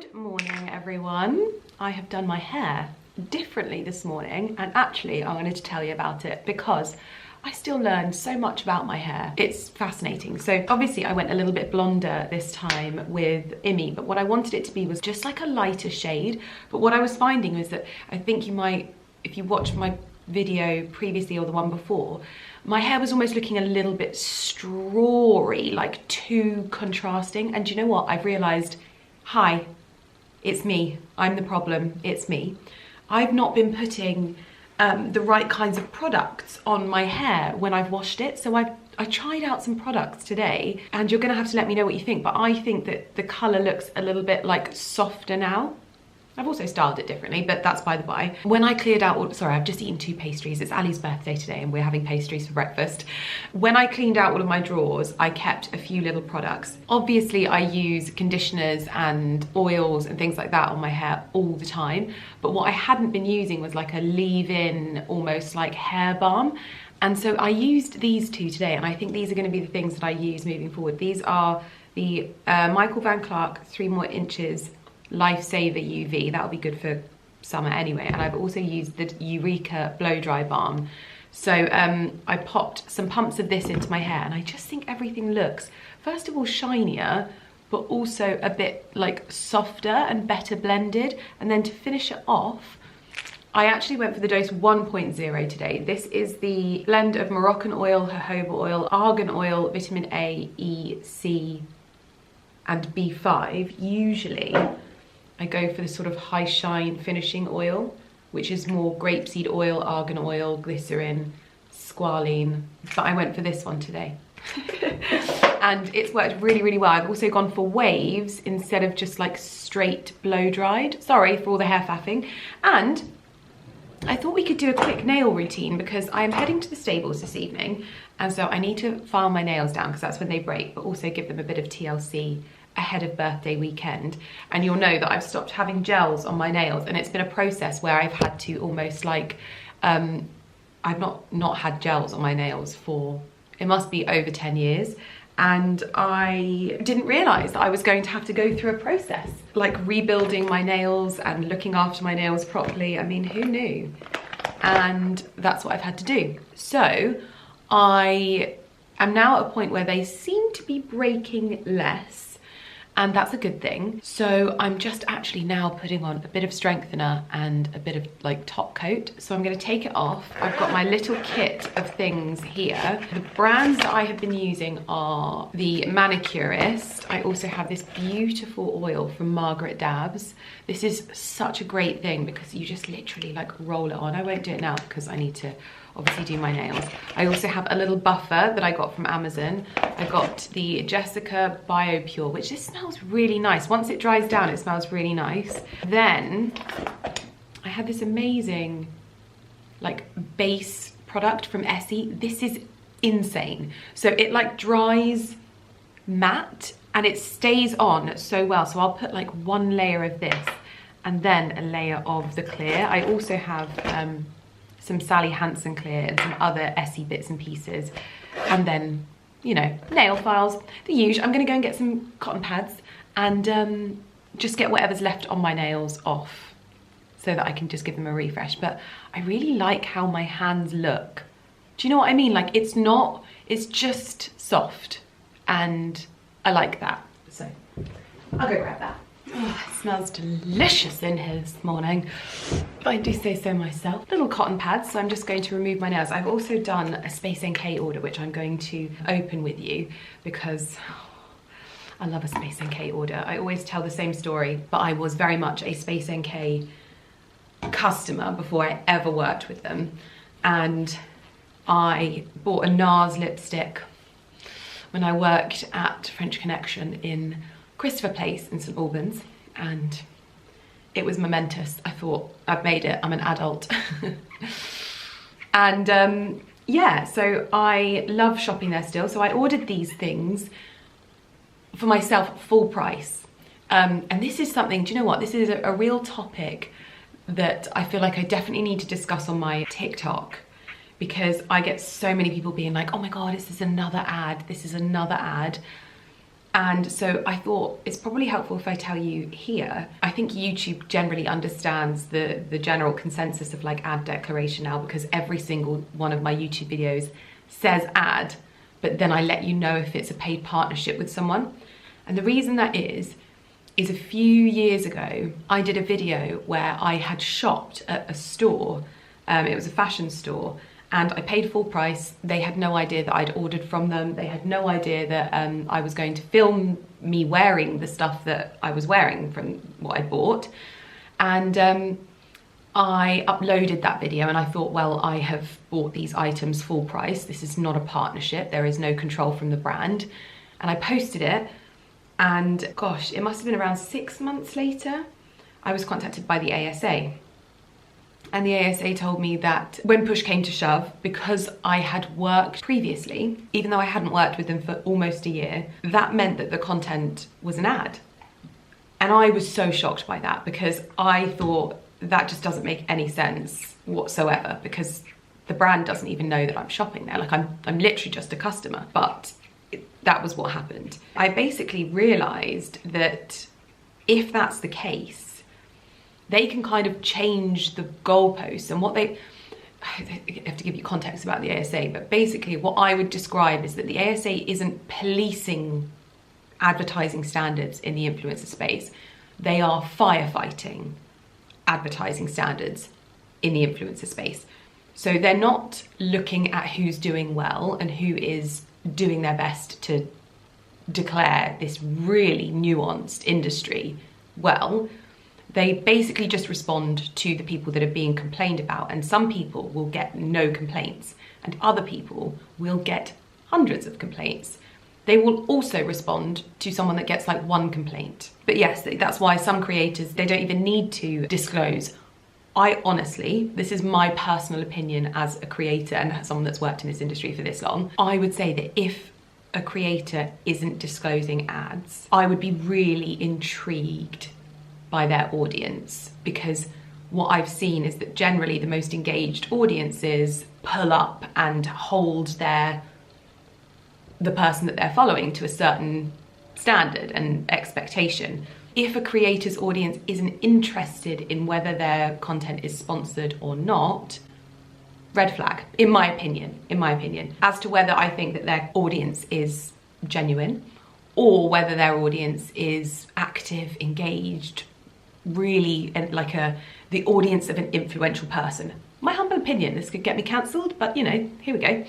Good morning, everyone. I have done my hair differently this morning, and actually I wanted to tell you about it because I still learn so much about my hair. It's fascinating. So obviously I went a little bit blonder this time with Imi, but what I wanted it to be was just like a lighter shade. But what I was finding was that I think you might, if you watched my video previously or the one before, my hair was almost looking a little bit strawy, like too contrasting. And do you know what? I've realized, hi, it's me. I'm the problem. It's me. I've not been putting the right kinds of products on my hair when I've washed it. So I tried out some products today, and you're gonna have to let me know what you think, but I think that the color looks a little bit like softer now. I've also styled it differently, but that's by the by. When I cleared out all, sorry, I've just eaten 2 pastries. It's Ali's birthday today and we're having pastries for breakfast. When I cleaned out all of my drawers, I kept a few little products. Obviously I use conditioners and oils and things like that on my hair all the time. But what I hadn't been using was like a leave-in, almost like hair balm. And so I used these 2 today, and I think these are gonna be the things that I use moving forward. These are the Michael Van Clark 3 More Inches Lifesaver UV. That'll be good for summer anyway. And I've also used the Eureka Blow Dry Balm. So I popped some pumps of this into my hair, and I just think everything looks, first of all, shinier, but also a bit like softer and better blended. And then to finish it off, I actually went for the dose 1.0 today. This is the blend of Moroccan oil, jojoba oil, argan oil, vitamin A, E, C, and B5. Usually I go for the sort of high shine finishing oil, which is more grapeseed oil, argan oil, glycerin, squalene, but I went for this one today. And it's worked really, really well. I've also gone for waves instead of just like straight blow dried. Sorry for all the hair faffing. And I thought we could do a quick nail routine because I am heading to the stables this evening, and so I need to file my nails down because that's when they break, but also give them a bit of TLC ahead of birthday weekend. And you'll know that I've stopped having gels on my nails, and it's been a process where I've had to almost like I've not had gels on my nails for, it must be over 10 years, and I didn't realize that I was going to have to go through a process like rebuilding my nails and looking after my nails properly. I mean, who knew? And that's what I've had to do. So I am now at a point where they seem to be breaking less, and that's a good thing. So I'm just actually now putting on a bit of strengthener and a bit of like top coat. So I'm gonna take it off. I've got my little kit of things here. The brands that I have been using are the Manicurist. I also have this beautiful oil from Margaret Dabbs. This is such a great thing because you just literally like roll it on. I won't do it now because I need to obviously do my nails. I also have a little buffer that I got from Amazon. I got the Jessica BioPure, which just smells really nice. Once it dries down, it smells really nice. Then I had this amazing like base product from Essie. This is insane. So it like dries matte and it stays on so well. So I'll put like 1 layer of this and then a layer of the clear. I also have some Sally Hansen clear and some other Essie bits and pieces. And then, you know, nail files, the usual. I'm gonna go and get some cotton pads and just get whatever's left on my nails off so that I can just give them a refresh. But I really like how my hands look. Do you know what I mean? Like it's not, it's just soft, and I like that. So I'll go grab that. Oh, it smells delicious in here this morning, if I do say so myself. Little cotton pads, so I'm just going to remove my nails. I've also done a SpaceNK order, which I'm going to open with you because I love a SpaceNK order. I always tell the same story, but I was very much a SpaceNK customer before I ever worked with them. And I bought a NARS lipstick when I worked at French Connection in Christopher Place in St Albans, and it was momentous. I thought, I've made it, I'm an adult. And yeah, so I love shopping there still. So I ordered these things for myself full price. And this is something, do you know what? This is a real topic that I feel like I definitely need to discuss on my TikTok, because I get so many people being like, oh my God, this is another ad, this is another ad. And so I thought it's probably helpful if I tell you here. I think YouTube generally understands the general consensus of like ad declaration now, because every single one of my YouTube videos says ad, but then I let you know if it's a paid partnership with someone. And the reason that is a few years ago, I did a video where I had shopped at a store. It was a fashion store, and I paid full price. They had no idea that I'd ordered from them. They had no idea that I was going to film me wearing the stuff that I was wearing from what I bought. And I uploaded that video and I thought, well, I have bought these items full price. This is not a partnership. There is no control from the brand. And I posted it, and gosh, it must have been around 6 months later, I was contacted by the ASA. And the ASA told me that when push came to shove, because I had worked previously, even though I hadn't worked with them for almost a year, that meant that the content was an ad. And I was so shocked by that, because I thought that just doesn't make any sense whatsoever, because the brand doesn't even know that I'm shopping there. Like I'm literally just a customer, but that was what happened. I basically realized that if that's the case, they can kind of change the goalposts. And what I have to give you context about the ASA, but basically what I would describe is that the ASA isn't policing advertising standards in the influencer space. They are firefighting advertising standards in the influencer space. So they're not looking at who's doing well and who is doing their best to declare this really nuanced industry well. They basically just respond to the people that are being complained about, and some people will get no complaints and other people will get hundreds of complaints. They will also respond to someone that gets like one complaint. But yes, that's why some creators, they don't even need to disclose. I honestly, this is my personal opinion as a creator and someone that's worked in this industry for this long, I would say that if a creator isn't disclosing ads, I would be really intrigued by their audience, because what I've seen is that generally the most engaged audiences pull up and hold the person that they're following to a certain standard and expectation. If a creator's audience isn't interested in whether their content is sponsored or not, red flag, in my opinion. As to whether I think that their audience is genuine or whether their audience is active, engaged, really like the audience of an influential person. My humble opinion, this could get me cancelled, but you know, here we go.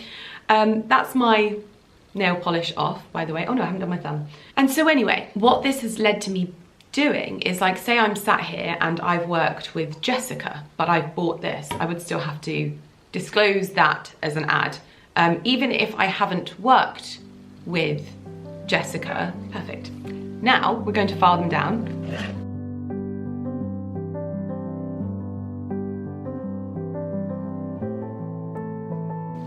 That's my nail polish off, by the way. Oh no, I haven't done my thumb. And so anyway, what this has led to me doing is, like, say I'm sat here and I've worked with Jessica, but I've bought this, I would still have to disclose that as an ad. Even if I haven't worked with Jessica. Perfect. Now we're going to file them down.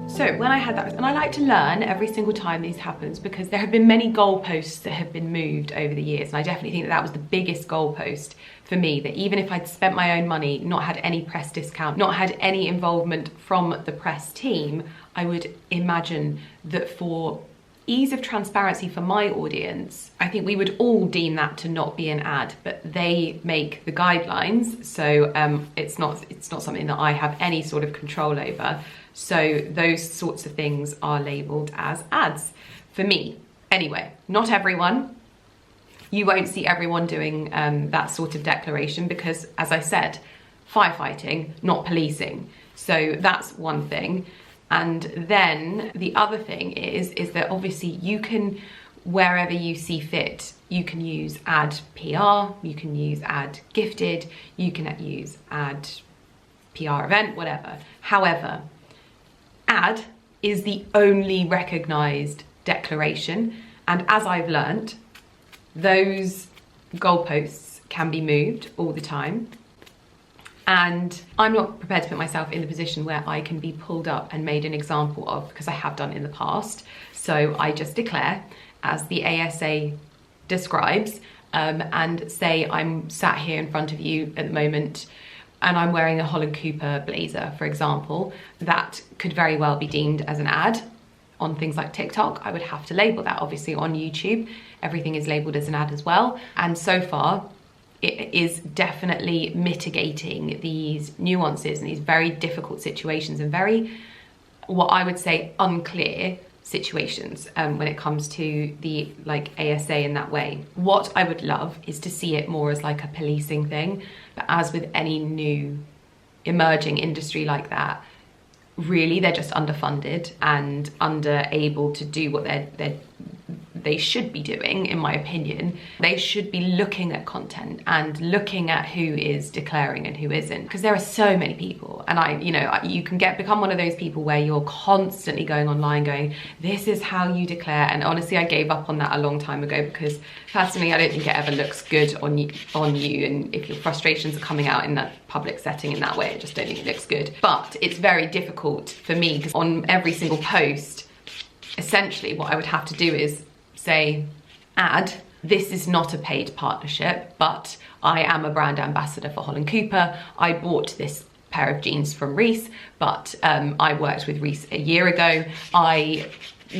So when I had that, and I like to learn every single time this happens, because there have been many goalposts that have been moved over the years, and I definitely think that that was the biggest goalpost for me, that even if I'd spent my own money, not had any press discount, not had any involvement from the press team, I would imagine that for ease of transparency for my audience, I think we would all deem that to not be an ad, but they make the guidelines, so it's not something that I have any sort of control over. So those sorts of things are labelled as ads for me. Anyway, not everyone. You won't see everyone doing that sort of declaration because, as I said, firefighting, not policing. So that's one thing. And then the other thing is that obviously you can, wherever you see fit, you can use ad PR, you can use ad gifted, you can use ad PR event, whatever. However, ad is the only recognised declaration, and as I've learnt, those goalposts can be moved all the time, and I'm not prepared to put myself in the position where I can be pulled up and made an example of, because I have done in the past. So I just declare, as the ASA describes, and say I'm sat here in front of you at the moment and I'm wearing a Holland Cooper blazer, for example. That could very well be deemed as an ad. on things like TikTok, I would have to label that. Obviously on YouTube, everything is labeled as an ad as well. And so far, it is definitely mitigating these nuances and these very difficult situations and very, what I would say, unclear situations when it comes to the like ASA in that way. What I would love is to see it more as like a policing thing, but as with any new emerging industry like that, really they're just underfunded and able to do what they should be doing, in my opinion. They should be looking at content and looking at who is declaring and who isn't, because there are so many people, and you can become one of those people where you're constantly going online going, this is how you declare. And honestly, I gave up on that a long time ago, because personally I don't think it ever looks good on you, and if your frustrations are coming out in that public setting in that way, I just don't think it looks good. But it's very difficult for me, because on every single post, essentially what I would have to do is say, ad, this is not a paid partnership, but I am a brand ambassador for Holland Cooper. I bought this pair of jeans from Reese, but I worked with Reese a year ago. I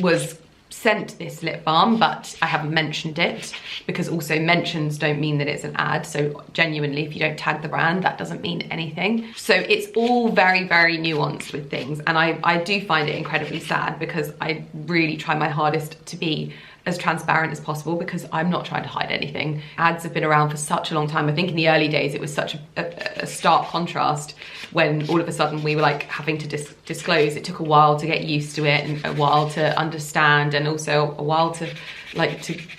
was sent this lip balm, but I haven't mentioned it, because also mentions don't mean that it's an ad. So genuinely, if you don't tag the brand, that doesn't mean anything. So it's all very, very nuanced with things. And I do find it incredibly sad, because I really try my hardest to be as transparent as possible, because I'm not trying to hide anything. Ads have been around for such a long time. I think in the early days it was such a stark contrast when all of a sudden we were like having to disclose. It took a while to get used to it, and a while to understand, and also a while to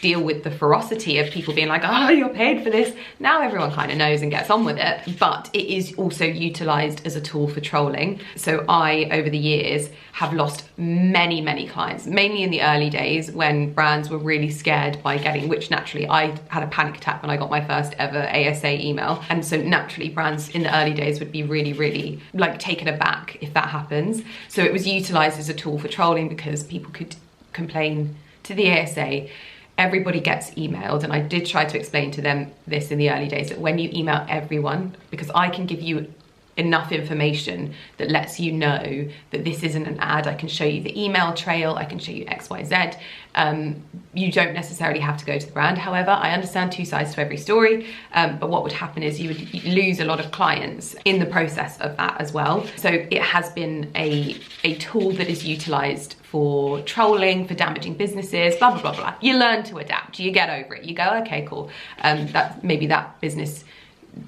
deal with the ferocity of people being like, oh, you're paid for this. Now everyone kind of knows and gets on with it, but it is also utilized as a tool for trolling. So I, over the years, have lost many, many clients, mainly in the early days when brands were really scared by getting, which naturally I had a panic attack when I got my first ever ASA email. And so naturally brands in the early days would be really, really like taken aback if that happens. So it was utilized as a tool for trolling, because people could complain to the ASA. Everybody gets emailed, and I did try to explain to them this in the early days, that when you email everyone, because I can give you enough information that lets you know that this isn't an ad. I can show you the email trail, I can show you XYZ. You don't necessarily have to go to the brand. However, I understand two sides to every story, but what would happen is you would lose a lot of clients in the process of that as well. So it has been a tool that is utilized for trolling, for damaging businesses, blah, blah, blah, blah. You learn to adapt, you get over it, you go, okay, cool. Maybe that business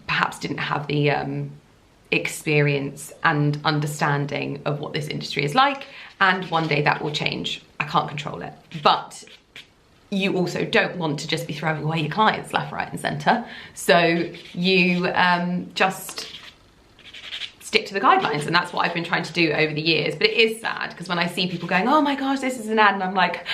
perhaps didn't have the experience and understanding of what this industry is like, and one day that will change. I can't control it. But you also don't want to just be throwing away your clients left, right, and center. So you just stick to the guidelines, and that's what I've been trying to do over the years. But it is sad, because when I see people going, oh my gosh, this is an ad, and I'm like,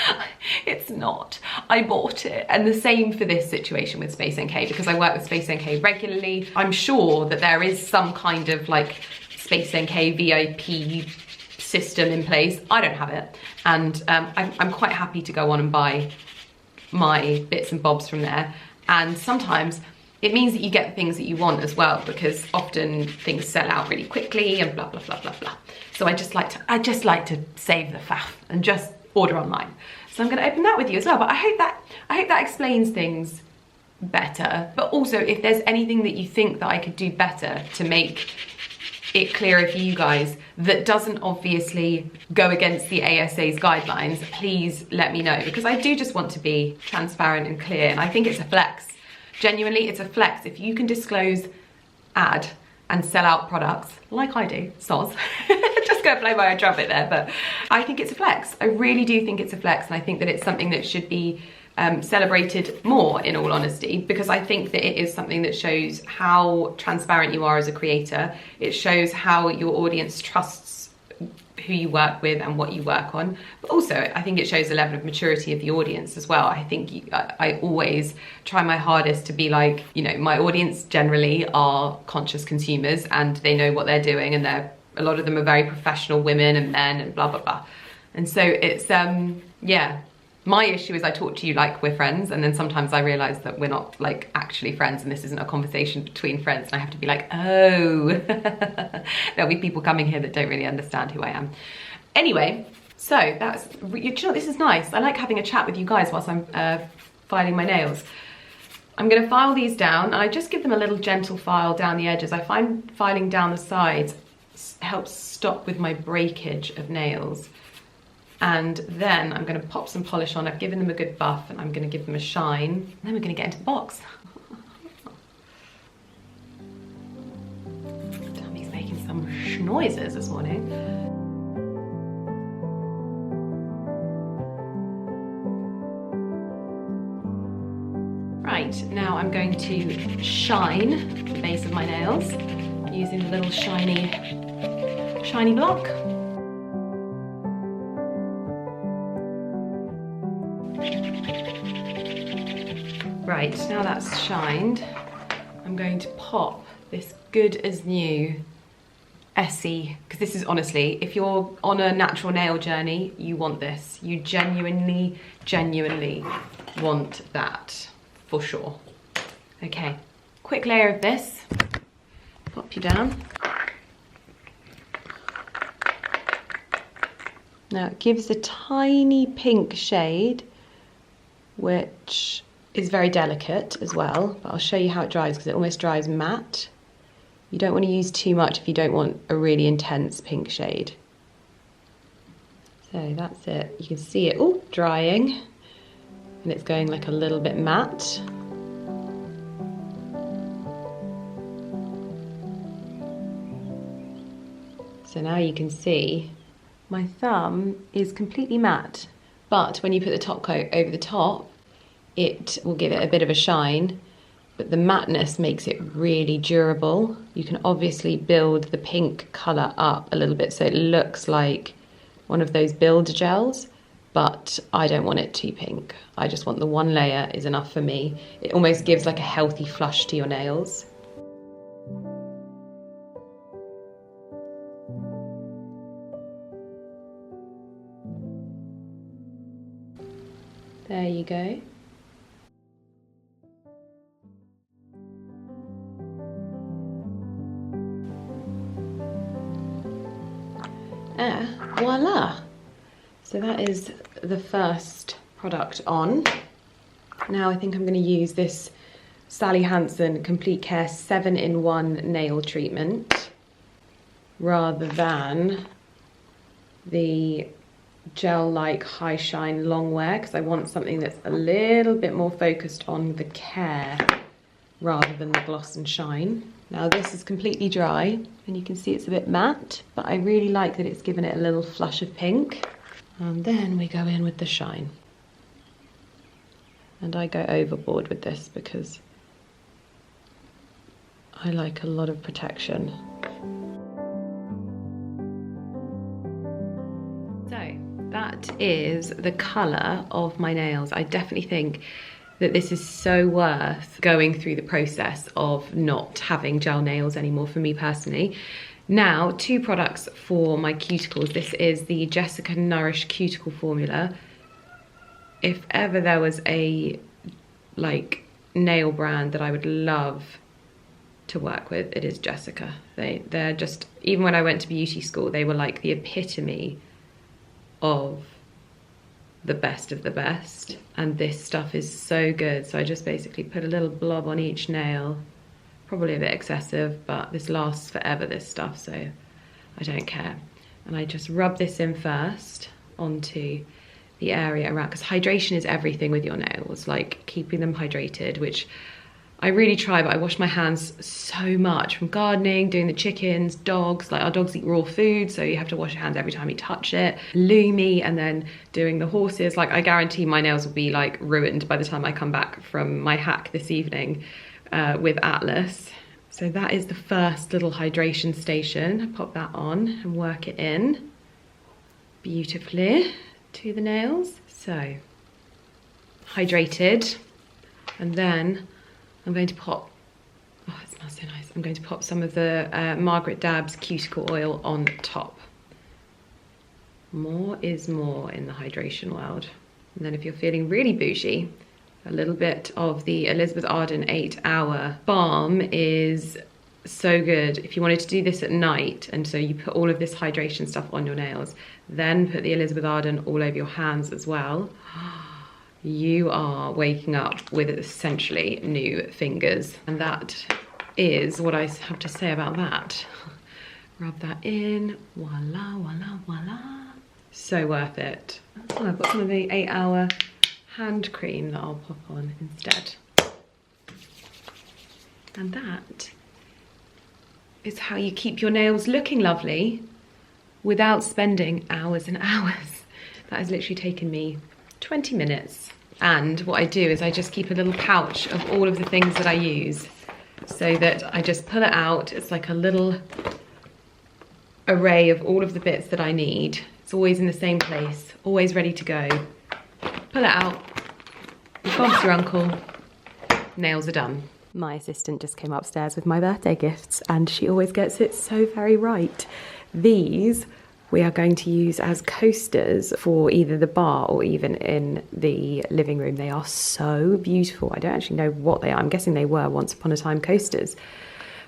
it's not, I bought it. And the same for this situation with SpaceNK, because I work with SpaceNK regularly. I'm sure that there is some kind of like SpaceNK VIP system in place. I don't have it, and I'm quite happy to go on and buy my bits and bobs from there. And sometimes it means that you get things that you want as well, because often things sell out really quickly and blah, blah, blah, blah, blah. So I just like to save the faff and just order online. So I'm gonna open that with you as well. But I hope that explains things better. But also, if there's anything that you think that I could do better to make it clearer for you guys that doesn't obviously go against the ASA's guidelines, please let me know, because I do just want to be transparent and clear, and I think it's a flex. Genuinely, it's a flex. If you can disclose ad and sell out products, like I do, soz, just gonna blow my own trumpet there, but I think it's a flex. I really do think it's a flex, and I think that it's something that should be celebrated more, in all honesty, because I think that it is something that shows how transparent you are as a creator. It shows how your audience trusts who you work with and what you work on, but also I think it shows the level of maturity of the audience as well. I think I always try my hardest to be like, you know, my audience generally are conscious consumers, and they know what they're doing, and a lot of them are very professional women and men and blah blah blah. And so it's yeah, my issue is I talk to you like we're friends, and then sometimes I realize that we're not like actually friends, and this isn't a conversation between friends, and I have to be like, oh, there'll be people coming here that don't really understand who I am. Anyway, So that's, you know, this is nice. I like having a chat with you guys whilst I'm filing my nails. I'm going to file these down, and I just give them a little gentle file down the edges. I find filing down the sides helps stop with my breakage of nails. And then I'm going to pop some polish on. I've given them a good buff, and I'm going to give them a shine. And then we're going to get into the box. Tommy's making some noises this morning. Right, now I'm going to shine the base of my nails using the little shiny block. Right, now that's shined, I'm going to pop this good as new Essie, because this is honestly, if you're on a natural nail journey, you want this. You genuinely want that, for sure. Okay, quick layer of this, pop you down. Now it gives a tiny pink shade, which is very delicate as well, but I'll show you how it dries because it almost dries matte. You don't want to use too much if you don't want a really intense pink shade. So that's it. You can see it all drying, and it's going like a little bit matte. So now you can see my thumb is completely matte, but when you put the top coat over the top, it will give it a bit of a shine, but the matteness makes it really durable. You can obviously build the pink colour up a little bit so it looks like one of those builder gels, but I don't want it too pink. I just want the one layer is enough for me. It almost gives like a healthy flush to your nails. There you go. Voila! So that is the first product on. Now I think I'm going to use this Sally Hansen Complete Care 7-in-1 nail treatment rather than the gel-like high shine long wear, because I want something that's a little bit more focused on the care rather than the gloss and shine. Now this is completely dry and you can see it's a bit matte, but I really like that it's given it a little flush of pink. And then we go in with the shine. And I go overboard with this because I like a lot of protection. So that is the colour of my nails. I definitely think that this is so worth going through the process of not having gel nails anymore for me personally. Now, 2 products for my cuticles. This is the Jessica Nourish Cuticle Formula. If ever there was a like nail brand that I would love to work with, it is Jessica. They're just, even when I went to beauty school, they were like the epitome of the best of the best, and this stuff is so good. So I just basically put a little blob on each nail, probably a bit excessive, but this lasts forever, this stuff, so I don't care. And I just rub this in first onto the area around, because hydration is everything with your nails, like keeping them hydrated, which I really try, but I wash my hands so much from gardening, doing the chickens, dogs, like our dogs eat raw food, so you have to wash your hands every time you touch it. Lumi, and then doing the horses, like I guarantee my nails will be like ruined by the time I come back from my hack this evening with Atlas. So that is the first little hydration station. Pop that on and work it in beautifully to the nails. So hydrated, and then I'm going to pop, oh it smells so nice, I'm going to pop some of the Margaret Dabbs cuticle oil on top. More is more in the hydration world. And then if you're feeling really bougie, a little bit of the Elizabeth Arden 8-hour balm is so good. If you wanted to do this at night, and so you put all of this hydration stuff on your nails, then put the Elizabeth Arden all over your hands as well, you are waking up with essentially new fingers. And that is what I have to say about that. Rub that in, voila, voila, voila. So worth it. Oh, I've got some of the 8-hour hand cream that I'll pop on instead. And that is how you keep your nails looking lovely without spending hours and hours. That has literally taken me 20 minutes. And what I do is I just keep a little pouch of all of the things that I use, so that I just pull it out. It's like a little array of all of the bits that I need. It's always in the same place, always ready to go. Pull it out, you've gone to your uncle, nails are done. My assistant just came upstairs with my birthday gifts, and she always gets it so very right. These we are going to use as coasters for either the bar or even in the living room. They are so beautiful. I don't actually know what they are. I'm guessing they were once upon a time coasters,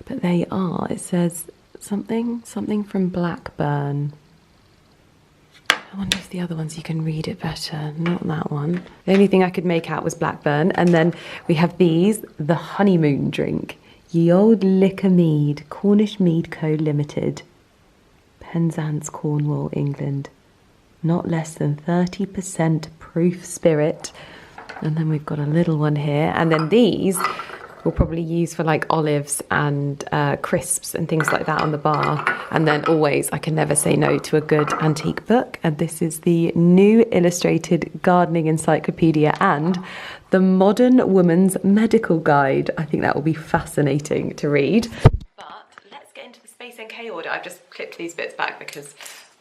but they are. It says something from Blackburn. I wonder if the other ones you can read it better. Not that one. The only thing I could make out was Blackburn. And then we have these, the honeymoon drink. Ye Old Liquor Mead, Cornish Mead Co. Limited. Penzance, Cornwall, England. Not less than 30% proof spirit. And then we've got a little one here. And then these we'll probably use for like olives and crisps and things like that on the bar. And then always, I can never say no to a good antique book. And this is the New Illustrated Gardening Encyclopedia and the Modern Woman's Medical Guide. I think that will be fascinating to read. But let's get into the SpaceNK order. I've just clipped these bits back because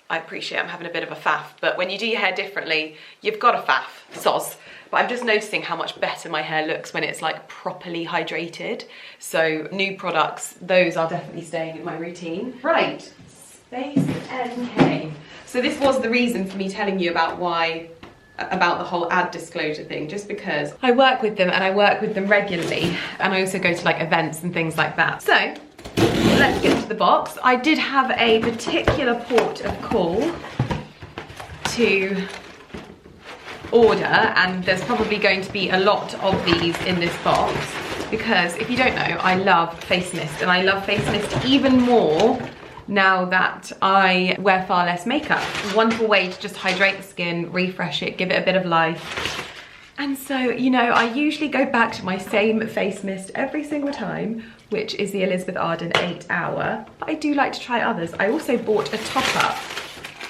I appreciate I'm having a bit of a faff. But when you do your hair differently, you've got a faff, soz. But I'm just noticing how much better my hair looks when it's like properly hydrated. So new products, those are definitely staying in my routine. Right, SpaceNK. So this was the reason for me telling you about the whole ad disclosure thing, just because I work with them and I work with them regularly. And I also go to like events and things like that. So let's get into the box. I did have a particular port of call to order, and there's probably going to be a lot of these in this box, because if you don't know, I love face mist, and I love face mist even more now that I wear far less makeup. A wonderful way to just hydrate the skin, refresh it, give it a bit of life. And so, you know, I usually go back to my same face mist every single time, which is the Elizabeth Arden 8-hour. I do like to try others. I also bought a top-up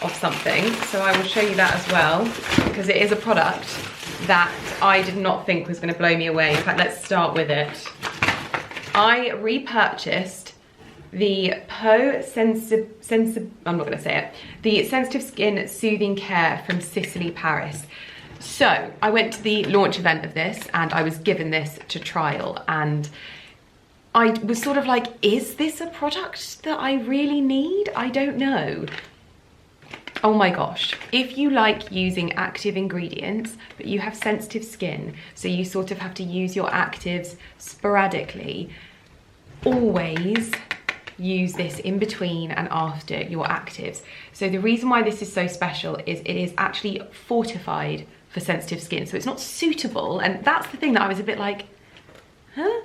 of something, so I will show you that as well, because it is a product that I did not think was going to blow me away. In fact, let's start with it. I repurchased the the Sensitive Skin Soothing Care from Sicily, Paris. So I went to the launch event of this and I was given this to trial, and I was sort of like, is this a product that I really need? I don't know. Oh my gosh, if you like using active ingredients, but you have sensitive skin, so you sort of have to use your actives sporadically, always use this in between and after your actives. So the reason why this is so special is it is actually fortified for sensitive skin. So it's not suitable, and that's the thing that I was a bit like, huh?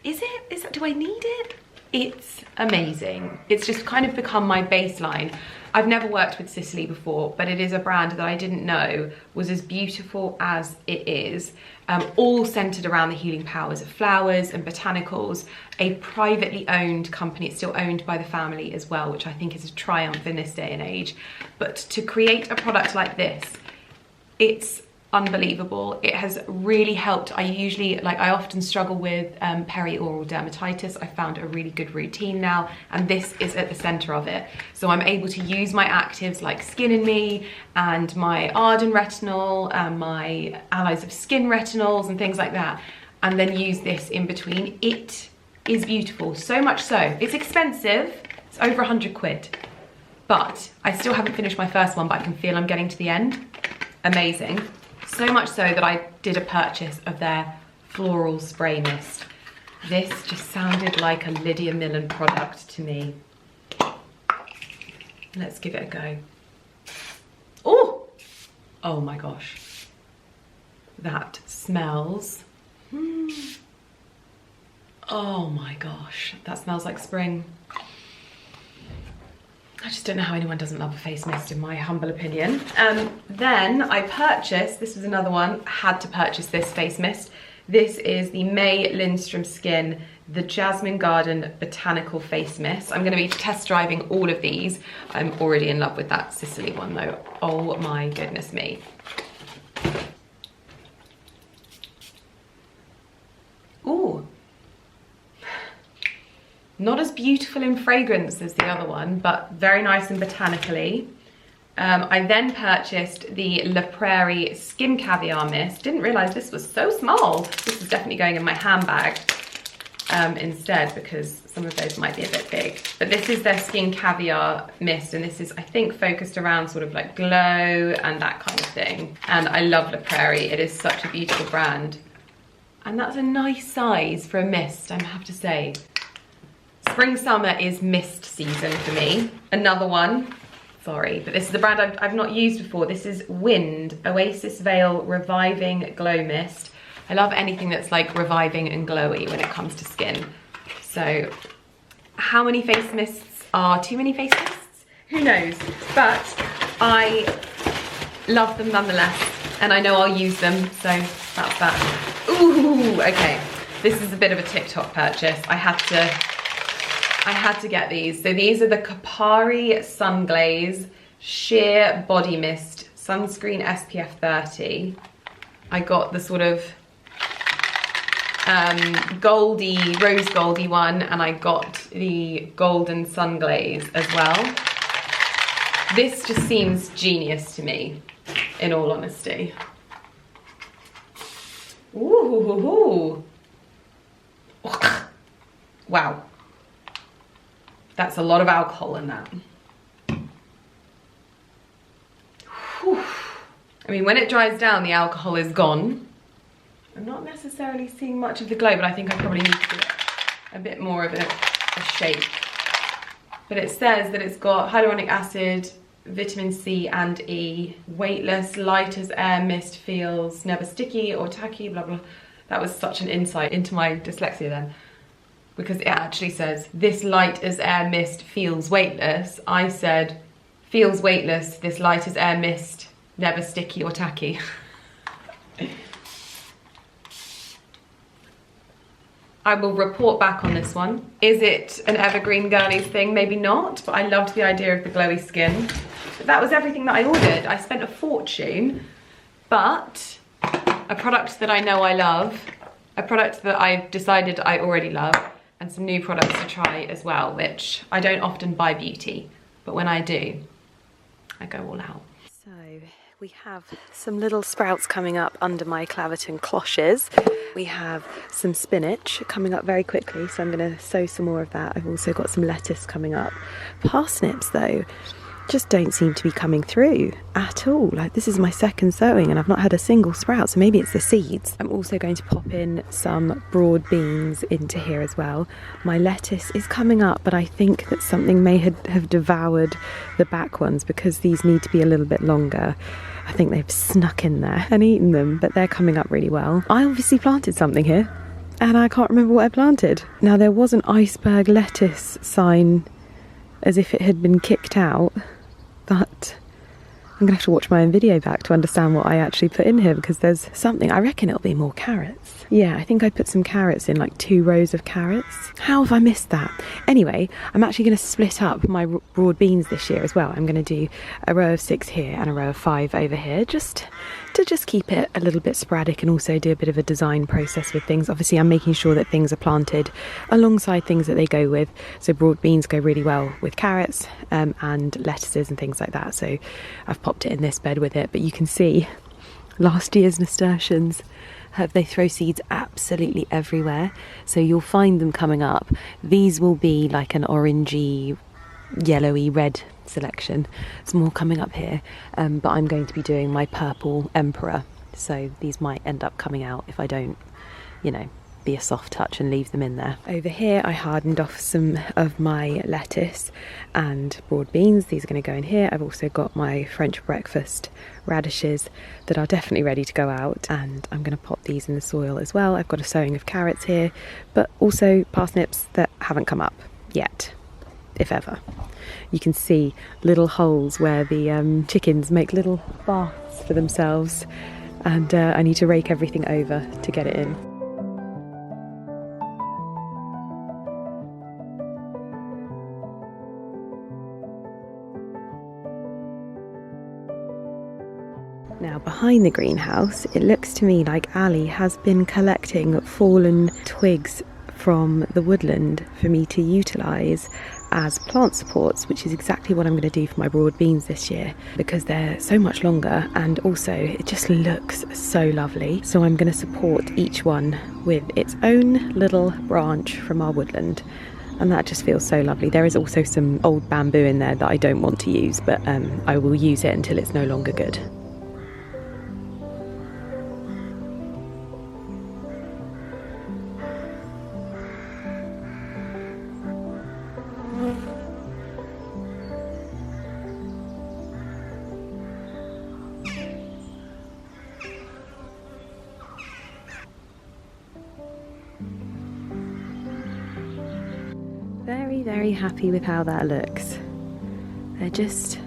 Is it? Do I need it? It's amazing. It's just kind of become my baseline. I've never worked with Sicily before, but it is a brand that I didn't know was as beautiful as it is. All centered around the healing powers of flowers and botanicals. A privately owned company. It's still owned by the family as well, which I think is a triumph in this day and age. But to create a product like this, it's unbelievable. It has really helped. I often struggle with perioral dermatitis. I found a really good routine now, and this is at the center of it. So I'm able to use my actives like Skin in Me and my Arden Retinol and my Allies of Skin retinols and things like that, and then use this in between. It is beautiful, so much so. It's expensive. It's over 100 quid, but I still haven't finished my first one, but I can feel I'm getting to the end. Amazing. So much so that I did a purchase of their floral spray mist. This just sounded like a Lydia Millen product to me. Let's give it a go. Oh! Oh my gosh. That smells. Oh my gosh. That smells like spring. I just don't know how anyone doesn't love a face mist, in my humble opinion. Then I purchased, this was another one, had to purchase this face mist. This is the May Lindstrom Skin, the Jasmine Garden Botanical Face Mist. I'm gonna be test driving all of these. I'm already in love with that Sicily one though. Oh my goodness me. Ooh. Not as beautiful in fragrance as the other one, but very nice and botanically. I then purchased the La Prairie Skin Caviar Mist. Didn't realize this was so small. This is definitely going in my handbag instead, because some of those might be a bit big. But this is their Skin Caviar Mist, and this is, I think, focused around sort of like glow and that kind of thing. And I love La Prairie. It is such a beautiful brand. And that's a nice size for a mist, I have to say. Spring summer is mist season for me. Another one, sorry, but this is the brand I've not used before. This is Wind Oasis Veil Reviving Glow Mist. I love anything that's like reviving and glowy when it comes to skin. So how many face mists are too many face mists? Who knows? But I love them nonetheless, and I know I'll use them, so that's that. Ooh, okay. This is a bit of a TikTok purchase. I had to get these. So these are the Kapari Sun Glaze Sheer Body Mist Sunscreen SPF 30. I got the sort of rose goldy one, and I got the golden sun glaze as well. This just seems genius to me, in all honesty. Ooh. Wow. That's a lot of alcohol in that. Whew. I mean, when it dries down, the alcohol is gone. I'm not necessarily seeing much of the glow, but I think I probably need to give it a bit more of a shake. But it says that it's got hyaluronic acid, vitamin C and E, weightless, light as air mist feels, never sticky or tacky, blah, blah. That was such an insight into my dyslexia then, because it actually says, this light as air mist feels weightless. I said, feels weightless, this light as air mist, never sticky or tacky. I will report back on this one. Is it an evergreen girlies thing? Maybe not, but I loved the idea of the glowy skin. But that was everything that I ordered. I spent a fortune, but a product that I know I love, a product that I've decided I already love, and some new products to try as well, which I don't often buy beauty, but when I do, I go all out. So we have some little sprouts coming up under my Claverton cloches. We have some spinach coming up very quickly, so I'm going to sow some more of that. I've also got some lettuce coming up. Parsnips though just don't seem to be coming through at all. Like, this is my second sowing and I've not had a single sprout, so maybe it's the seeds. I'm also going to pop in some broad beans into here as well. My lettuce is coming up, but I think that something may have devoured the back ones because these need to be a little bit longer. I think they've snuck in there and eaten them, but they're coming up really well. I obviously planted something here and I can't remember what I planted. Now, there was an iceberg lettuce sign as if it had been kicked out, but I'm gonna have to watch my own video back to understand what I actually put in here, because there's something. I reckon it'll be more carrots. Yeah, I think I put some carrots in, like 2 rows of carrots. How have I missed that? Anyway, I'm actually going to split up my broad beans this year as well. I'm going to do a row of 6 here and a row of 5 over here, just to keep it a little bit sporadic and also do a bit of a design process with things. Obviously, I'm making sure that things are planted alongside things that they go with. So broad beans go really well with carrots and lettuces and things like that. So I've popped it in this bed with it, but you can see last year's nasturtiums, they throw seeds absolutely everywhere, so you'll find them coming up. These will be like an orangey, yellowy, red selection. There's more coming up here, but I'm going to be doing my purple emperor, so these might end up coming out if I don't, you know, be a soft touch and leave them in there. Over here I hardened off some of my lettuce and broad beans. These are going to go in here. I've also got my French breakfast radishes that are definitely ready to go out, and I'm going to pop these in the soil as well. I've got a sowing of carrots here, but also parsnips that haven't come up yet, if ever. You can see little holes where the chickens make little baths for themselves, and I need to rake everything over to get it in. Now behind the greenhouse, it looks to me like Ali has been collecting fallen twigs from the woodland for me to utilise as plant supports, which is exactly what I'm going to do for my broad beans this year, because they're so much longer and also it just looks so lovely. So I'm going to support each one with its own little branch from our woodland, and that just feels so lovely. There is also some old bamboo in there that I don't want to use, but I will use it until it's no longer good. Very happy with how that looks. They're just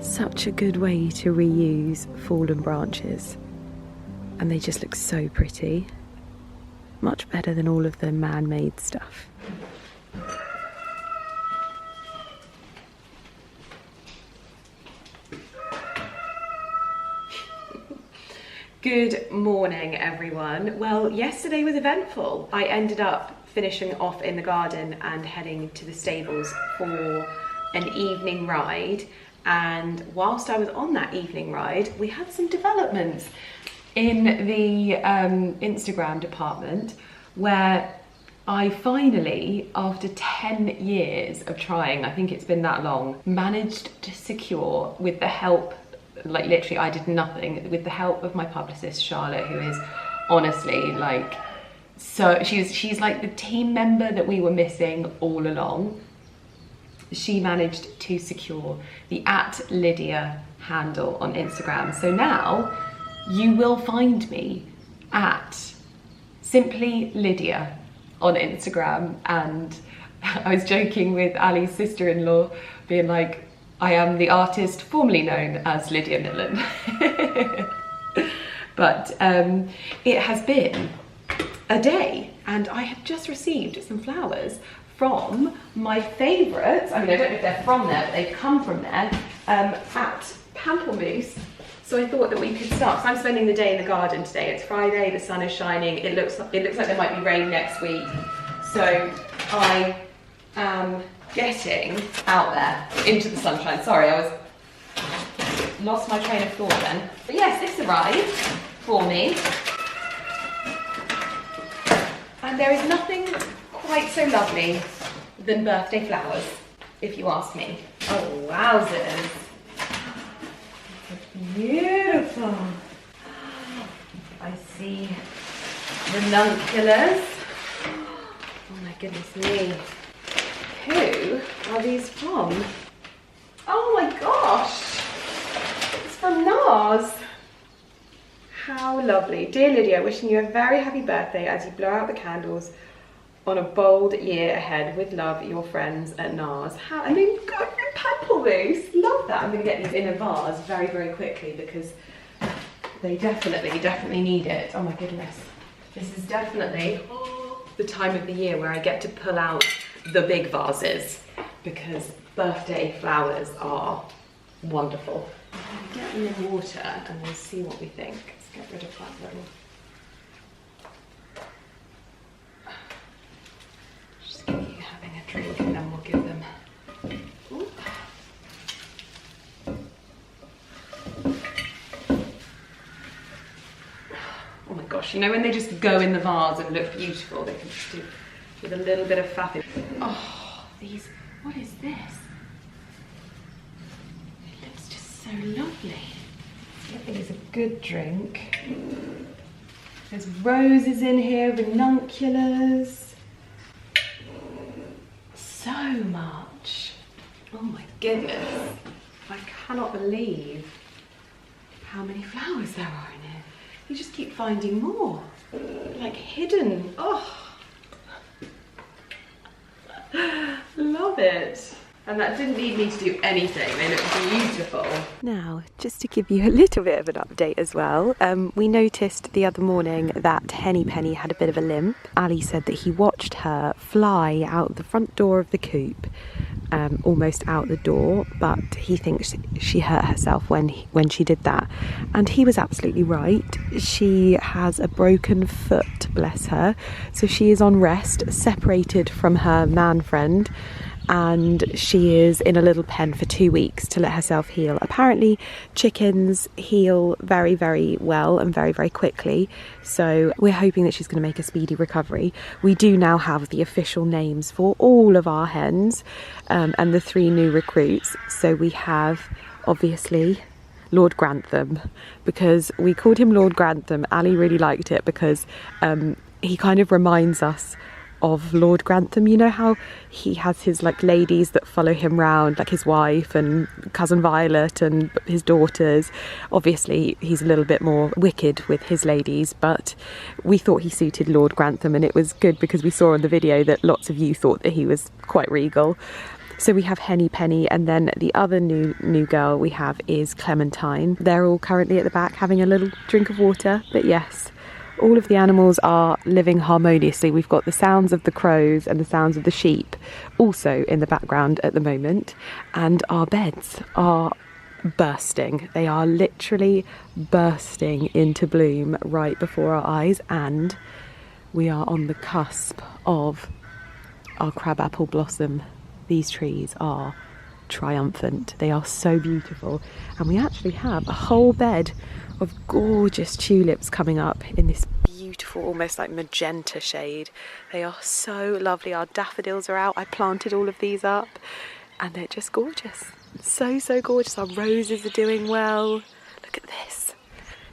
such a good way to reuse fallen branches, and they just look so pretty. Much better than all of the man-made stuff. Good morning, everyone. Well, yesterday was eventful. I ended up finishing off in the garden and heading to the stables for an evening ride, and whilst I was on that evening ride we had some developments in the Instagram department, where I finally, after 10 years of trying, I think it's been that long, managed to secure, with the help, like literally I did nothing, with the help of my publicist Charlotte, who is honestly like, so she's like the team member that we were missing all along. She managed to secure the @Lydia handle on Instagram. So now you will find me at simply Lydia on Instagram. And I was joking with Ali's sister-in-law, being like, I am the artist formerly known as Lydia Millen. But it has been a day, and I have just received some flowers from my favourites. I mean, I don't know if they're from there, but they've come from there, at Pamplemousse. So I thought that we could start. So I'm spending the day in the garden today. It's Friday, the sun is shining. It looks like there might be rain next week. So I am getting out there into the sunshine. Sorry, I lost my train of thought then. But yes, this arrived for me. And there is nothing quite so lovely than birthday flowers, if you ask me. Oh, wowzers. Beautiful. I see ranunculus. Oh my goodness me. Who are these from? Oh my gosh. It's from NARS. How lovely. Dear Lydia, wishing you a very happy birthday as you blow out the candles on a bold year ahead. With love, your friends at NARS. I mean, God, Pamplemousse. Love that. I'm going to get these in a vase very, very quickly because they definitely need it. Oh my goodness. This is definitely the time of the year where I get to pull out the big vases, because birthday flowers are wonderful. I'm going to get them in water and we'll see what we think. Let's get rid of that little... Just keep you having a drink and then we'll give them... Ooh. Oh my gosh, you know when they just go in the vase and look beautiful, they can just do with a little bit of faffing. Oh, these, what is this? It looks just so lovely. I think it's a good drink. There's roses in here, ranunculus. So much. Oh my goodness. I cannot believe how many flowers there are in here. You just keep finding more, like hidden. Oh, love it. And that didn't need me to do anything. They look beautiful. Now, just to give you a little bit of an update as well, we noticed the other morning that Henny Penny had a bit of a limp. Ali said that he watched her fly out the front door of the coop, almost out the door, but he thinks she hurt herself when she did that. And he was absolutely right. She has a broken foot, bless her. So she is on rest, separated from her man friend, and she is in a little pen for 2 weeks to let herself heal. Apparently chickens heal very, very well and very, very quickly, so we're hoping that she's going to make a speedy recovery. We do now have the official names for all of our hens, and the 3 new recruits. So we have, obviously, Lord Grantham, because we called him Lord Grantham. Ali really liked it because he kind of reminds us of Lord Grantham. You know how he has his like ladies that follow him round, like his wife and cousin Violet and his daughters. Obviously he's a little bit more wicked with his ladies, but we thought he suited Lord Grantham, and it was good because we saw in the video that lots of you thought that he was quite regal. So we have Henny Penny, and then the other new girl we have is Clementine. They're all currently at the back having a little drink of water, but yes, all of the animals are living harmoniously. We've got the sounds of the crows and the sounds of the sheep also in the background at the moment, and our beds are bursting. They are literally bursting into bloom right before our eyes, and we are on the cusp of our crabapple blossom. These trees are triumphant. They are so beautiful, and we actually have a whole bed of gorgeous tulips coming up in this beautiful, almost like magenta shade. They are so lovely. Our daffodils are out. I planted all of these up and they're just gorgeous. So gorgeous. Our roses are doing well. Look at this.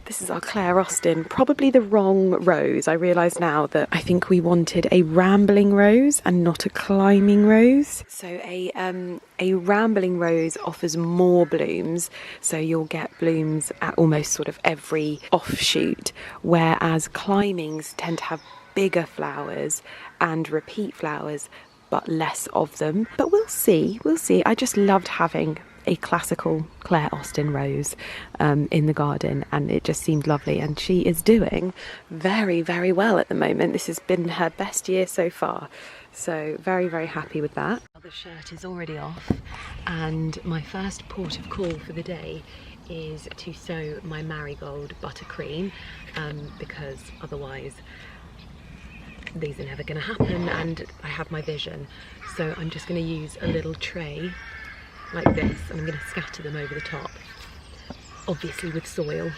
This is our Claire Austin, probably the wrong rose. I realise now that I think we wanted a rambling rose and not a climbing rose. So a rambling rose offers more blooms, so you'll get blooms at almost sort of every offshoot, whereas climbings tend to have bigger flowers and repeat flowers, but less of them. But we'll see. I just loved having a classical Claire Austin rose in the garden, and it just seemed lovely, and she is doing very, very well at the moment. This has been her best year so far, so very, very happy with that. The shirt is already off, and my first port of call for the day is to sew my marigold buttercream, because otherwise these are never going to happen, and I have my vision. So I'm just going to use a little tray like this, and I'm going to scatter them over the top, obviously with soil.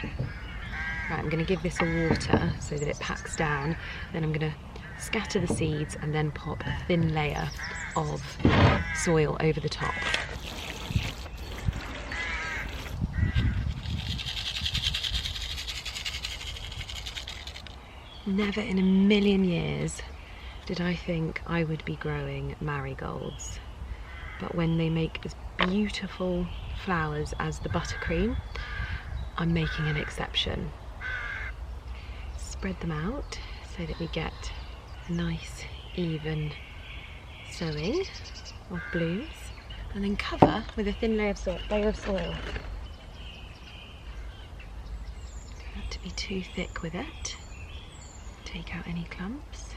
Right, I'm going to give this a water so that it packs down, then I'm going to scatter the seeds and then pop a thin layer of soil over the top. Never in a million years did I think I would be growing marigolds. But when they make as beautiful flowers as the buttercream, I'm making an exception. Spread them out so that we get a nice, even sowing of blooms, and then cover with a thin layer of soil. Don't have to be too thick with it. Take out any clumps.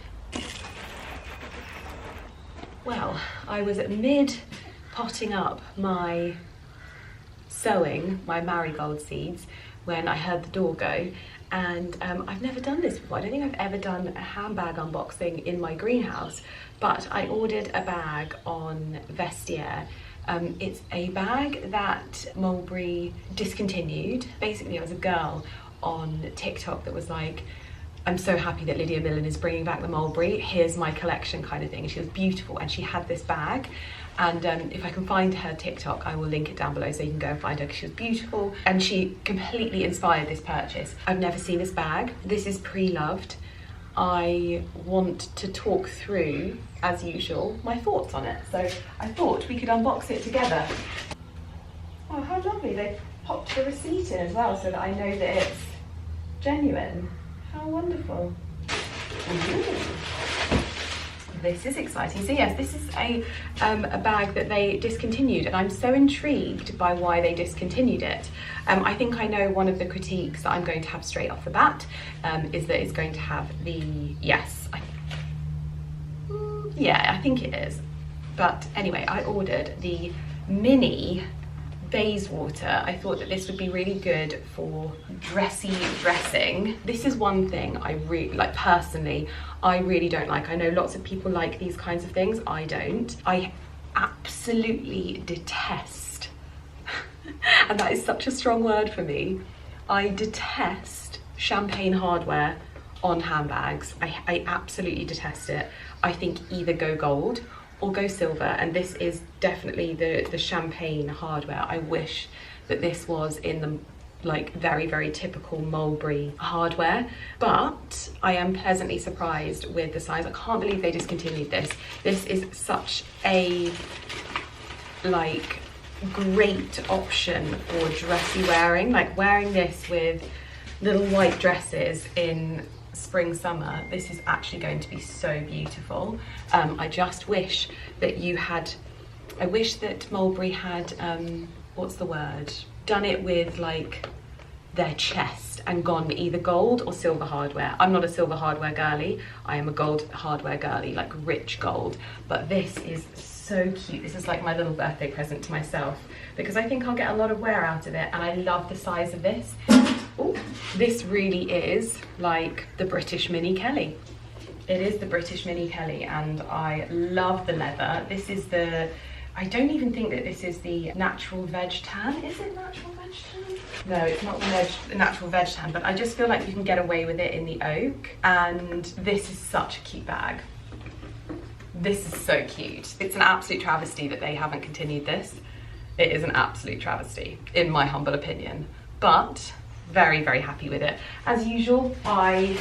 Well, I was at mid-potting up my sowing, my marigold seeds, when I heard the door go, and I've never done this before. I don't think I've ever done a handbag unboxing in my greenhouse, but I ordered a bag on Vestiaire. It's a bag that Mulberry discontinued. Basically, there was a girl on TikTok that was like, I'm so happy that Lydia Millen is bringing back the mulberry. Here's my collection kind of thing. She was beautiful, and she had this bag. And if I can find her TikTok, I will link it down below so you can go and find her, because she was beautiful. And she completely inspired this purchase. I've never seen this bag. This is pre-loved. I want to talk through, as usual, my thoughts on it. So I thought we could unbox it together. Oh, how lovely. They popped the receipt in as well so that I know that it's genuine. How wonderful. This is exciting. So yes, this is a bag that they discontinued, and I'm so intrigued by why they discontinued it. I think I know one of the critiques that I'm going to have straight off the bat is that it's going to have the, yes, yeah, I think it is. But anyway, I ordered the mini Bayswater. I thought that this would be really good for dressy dressing. This is one thing I really like personally. I really don't like. I know lots of people like these kinds of things. I don't. I absolutely detest, and that is such a strong word for me, I detest champagne hardware on handbags. I absolutely detest it. I think either go gold or go silver, and this is definitely the champagne hardware. I wish that this was in the like very, very typical mulberry hardware, but I am pleasantly surprised with the size. I can't believe they discontinued this. This is such a like great option for dressy wearing, like wearing this with little white dresses in spring, summer. This is actually going to be so beautiful. I just wish that you had, I wish that Mulberry had, what's the word? Done it with like their chest and gone either gold or silver hardware. I'm not a silver hardware girly. I am a gold hardware girly, like rich gold. But this is so cute. This is like my little birthday present to myself, because I think I'll get a lot of wear out of it, and I love the size of this. Ooh, this really is like the British Mini Kelly. It is the British Mini Kelly, and I love the leather. This is the, I don't even think that this is the natural veg tan. Is it natural veg tan? No, it's not the natural veg tan, but I just feel like you can get away with it in the oak. And this is such a cute bag. This is so cute. It's an absolute travesty that they haven't continued this. It is an absolute travesty, in my humble opinion. But very, very happy with it. As usual, I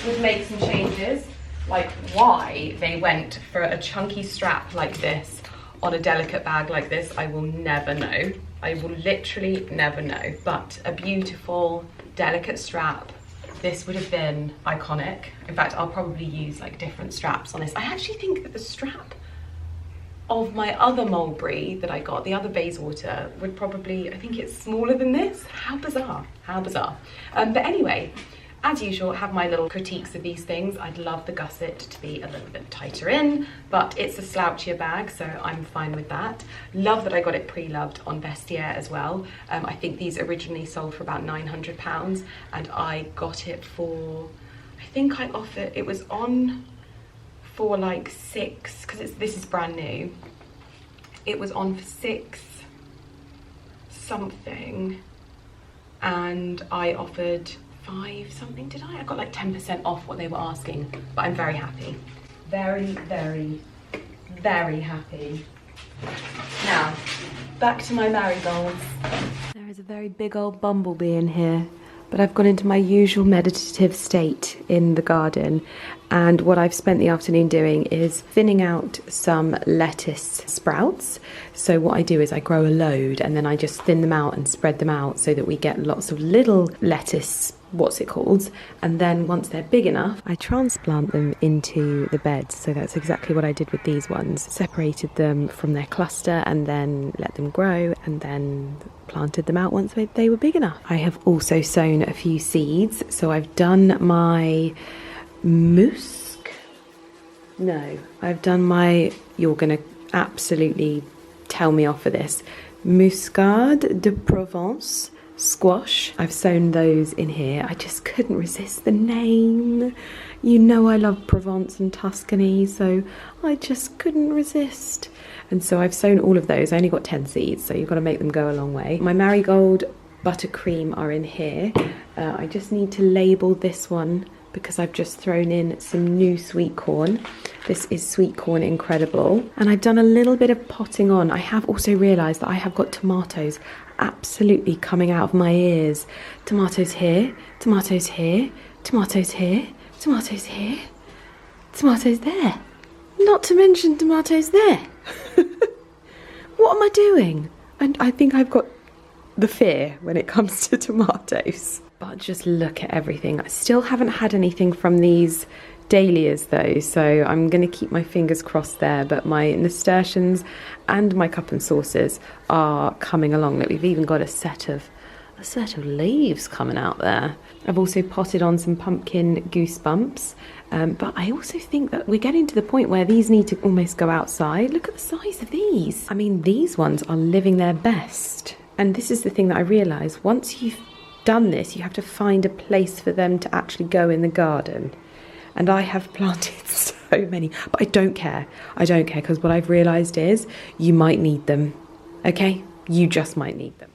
would make some changes, like why they went for a chunky strap like this on a delicate bag like this, I will never know. I will literally never know. But a beautiful, delicate strap, this would have been iconic. In fact, I'll probably use like different straps on this. I actually think that the strap of my other mulberry that I got, the other Bayswater, would probably, I think it's smaller than this. How bizarre, how bizarre. But anyway, as usual, have my little critiques of these things. I'd love the gusset to be a little bit tighter in, but it's a slouchier bag, so I'm fine with that. Love that I got it pre-loved on Vestiaire as well. I think these originally sold for about £900, and I got it for, I think I offered, it was on for like 6, because this is brand new. It was on for 6 something, and I offered 5 something, did I? I got like 10% off what they were asking, but I'm very happy. Very, very, very happy. Now, back to my marigolds. There is a very big old bumblebee in here, but I've gone into my usual meditative state in the garden, and what I've spent the afternoon doing is thinning out some lettuce sprouts. So what I do is I grow a load and then I just thin them out and spread them out so that we get lots of little lettuce, what's it called, and then once they're big enough I transplant them into the beds. So that's exactly what I did with these ones. Separated them from their cluster and then let them grow, and then planted them out once they were big enough. I have also sown a few seeds. So I've done my I've done my, you're gonna absolutely tell me off for this, Muscade de Provence squash. I've sown those in here. I just couldn't resist the name. You know I love Provence and Tuscany, so I just couldn't resist. And so I've sown all of those. I only got 10 seeds, so you've got to make them go a long way. My marigold buttercream are in here. I just need to label this one because I've just thrown in some new sweet corn. This is sweet corn incredible. And I've done a little bit of potting on. I have also realised that I have got tomatoes absolutely coming out of my ears. Tomatoes here, tomatoes here, tomatoes here, tomatoes here, tomatoes there. Not to mention tomatoes there. What am I doing? And I think I've got the fear when it comes to tomatoes. But just look at everything. I still haven't had anything from these dahlias though, so I'm going to keep my fingers crossed there. But my nasturtiums and my cup and saucers are coming along. Look, we've even got a set of leaves coming out there. I've also potted on some pumpkin goosebumps, but I also think that we're getting to the point where these need to almost go outside. Look at the size of these. I mean, these ones are living their best. And this is the thing that I realise, once you've done this, you have to find a place for them to actually go in the garden. And I have planted so many, but I don't care. I don't care, because what I've realised is you might need them, okay? You just might need them.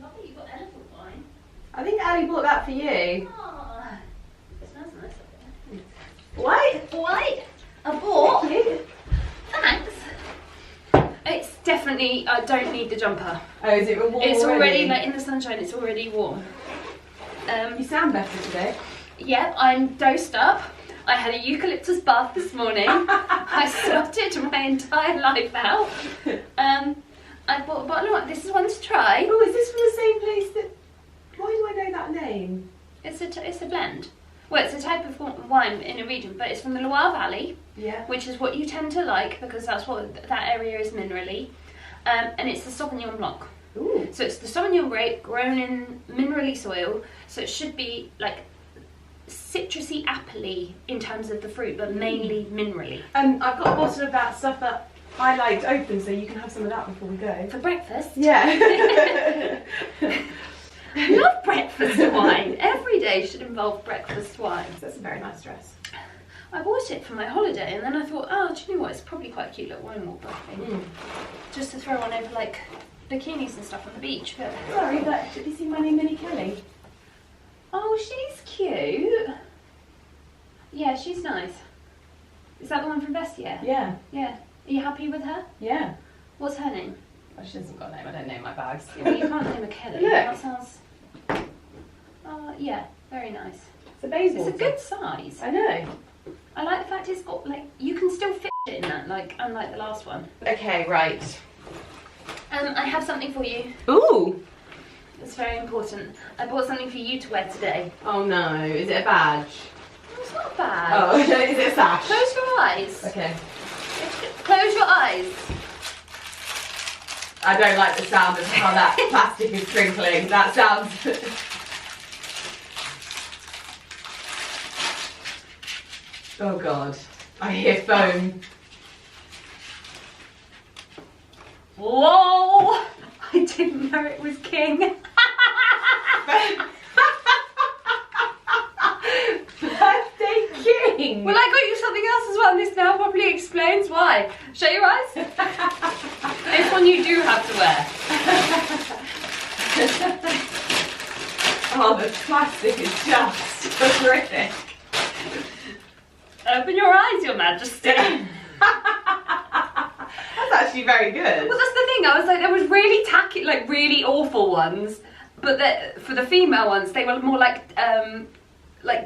Lovely, you've got elephant wine. I think Ali bought that for you. Oh, it smells nice up there. What? I bought. Thank you. Thanks. It's definitely, I don't need the jumper. Oh, is it warm? It's already, like in the sunshine, it's already warm. You sound better today. Yeah, I'm dosed up. I had a eucalyptus bath this morning. I sorted my entire life out. I bought a bottle of wine. This is one to try. Oh, is this from the same place that... Why do I know that name? It's a blend. Well, it's a type of wine in a region, but it's from the Loire Valley. Yeah. Which is what you tend to like, because that's what that area is minerally. And it's the Sauvignon Blanc. Ooh. So it's the Sauvignon grape grown in minerally soil. So it should be like citrusy, appley in terms of the fruit, but mainly minerally. I've got a bottle of that stuff that I liked open, so you can have some of that before we go. For breakfast? Yeah. I love breakfast wine. Every day should involve breakfast wine. That's a very nice dress. I bought it for my holiday, and then I thought, oh, do you know what? It's probably quite a cute little wine walk, I think. Just to throw on over like bikinis and stuff on the beach. But Sorry, but have you seen my new Minnie Kelly? oh, she's cute. Yeah, she's nice. Is that the one from Vestia? Yeah. Yeah. Are you happy with her? Yeah. What's her name? Oh, she hasn't got a name. I don't name my bags. Yeah, well, you can't name a Kelly. Look. That sounds. Yeah, very nice. It's a basil. It's a good size. I know. I like the fact it's got like you can still fit it in that, like unlike the last one. Okay, right. I have something for you. Ooh. It's very important. I bought something for you to wear today. Oh no, is it a badge? It's not bad. Oh, is it a sash? Close your eyes. Okay. Close your eyes. I don't like the sound of how that plastic is crinkling. That sounds... Oh god, I hear foam. Whoa! I didn't know it was king. Birthday king! Well, I got you something else as well, and this now probably explains why. Shut your eyes. This one you do have to wear. Oh, the plastic is just horrific. Open your eyes, Your Majesty. That's actually very good. Well, that's the thing. I was like, there was really tacky, like really awful ones, but for the female ones, they were more like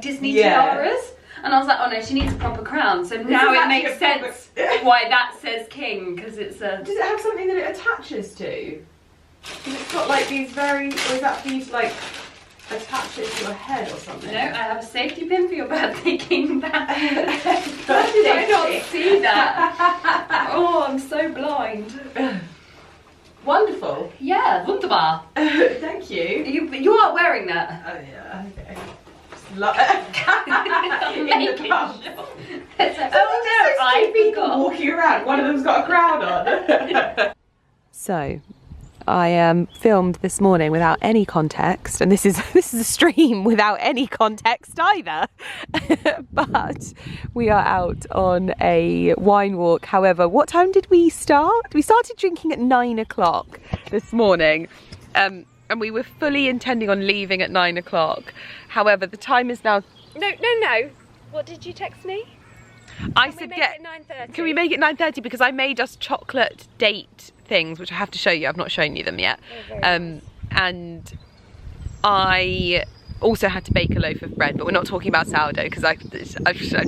Disney tiaras. And I was like, oh no, she needs a proper crown. So now it makes sense why that says king, because it's a... Does it have something that it attaches to? Because it's got like these very... Or is that for you to like attach it to your head or something? No, I have a safety pin for your birthday king bag. How did I not see that? Oh, I'm so blind. Wonderful. Yeah, wunderbar. Thank you. You are wearing that. Oh yeah, okay. In Making the pub. sure. Oh I no, people forgot. walking around. One of them's got a crown on. So, I filmed this morning without any context, and this is a stream without any context either. But we are out on a wine walk. However, what time did we start? We started drinking at 9 o'clock this morning, and we were fully intending on leaving at 9 o'clock. However, the time is now... No. What did you text me? I said, can we make it 9:30? Because I made us chocolate date things, which I have to show you. I've not shown you them yet. Nice. And I also had to bake a loaf of bread, but we're not talking about sourdough because I'm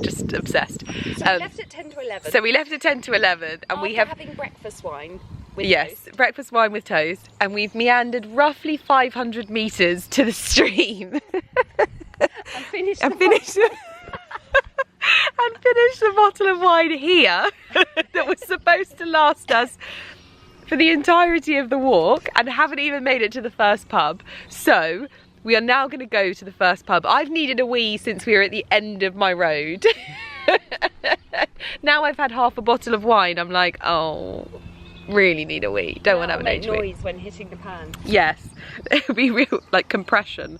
just obsessed. So we left at 10 to 11. So we left at 10 to 11, and we have having breakfast wine. With toast. Breakfast wine with toast, and we've meandered roughly 500 meters to the stream. And finished the bottle of wine here that was supposed to last us for the entirety of the walk, and haven't even made it to the first pub. So we are now going to go to the first pub. I've needed a wee since we were at the end of my road. Now I've had half a bottle of wine, I'm like, oh, really need a wee. Don't want to have an HB. Noise when hitting the pan. Yes, it'll be real, like compression.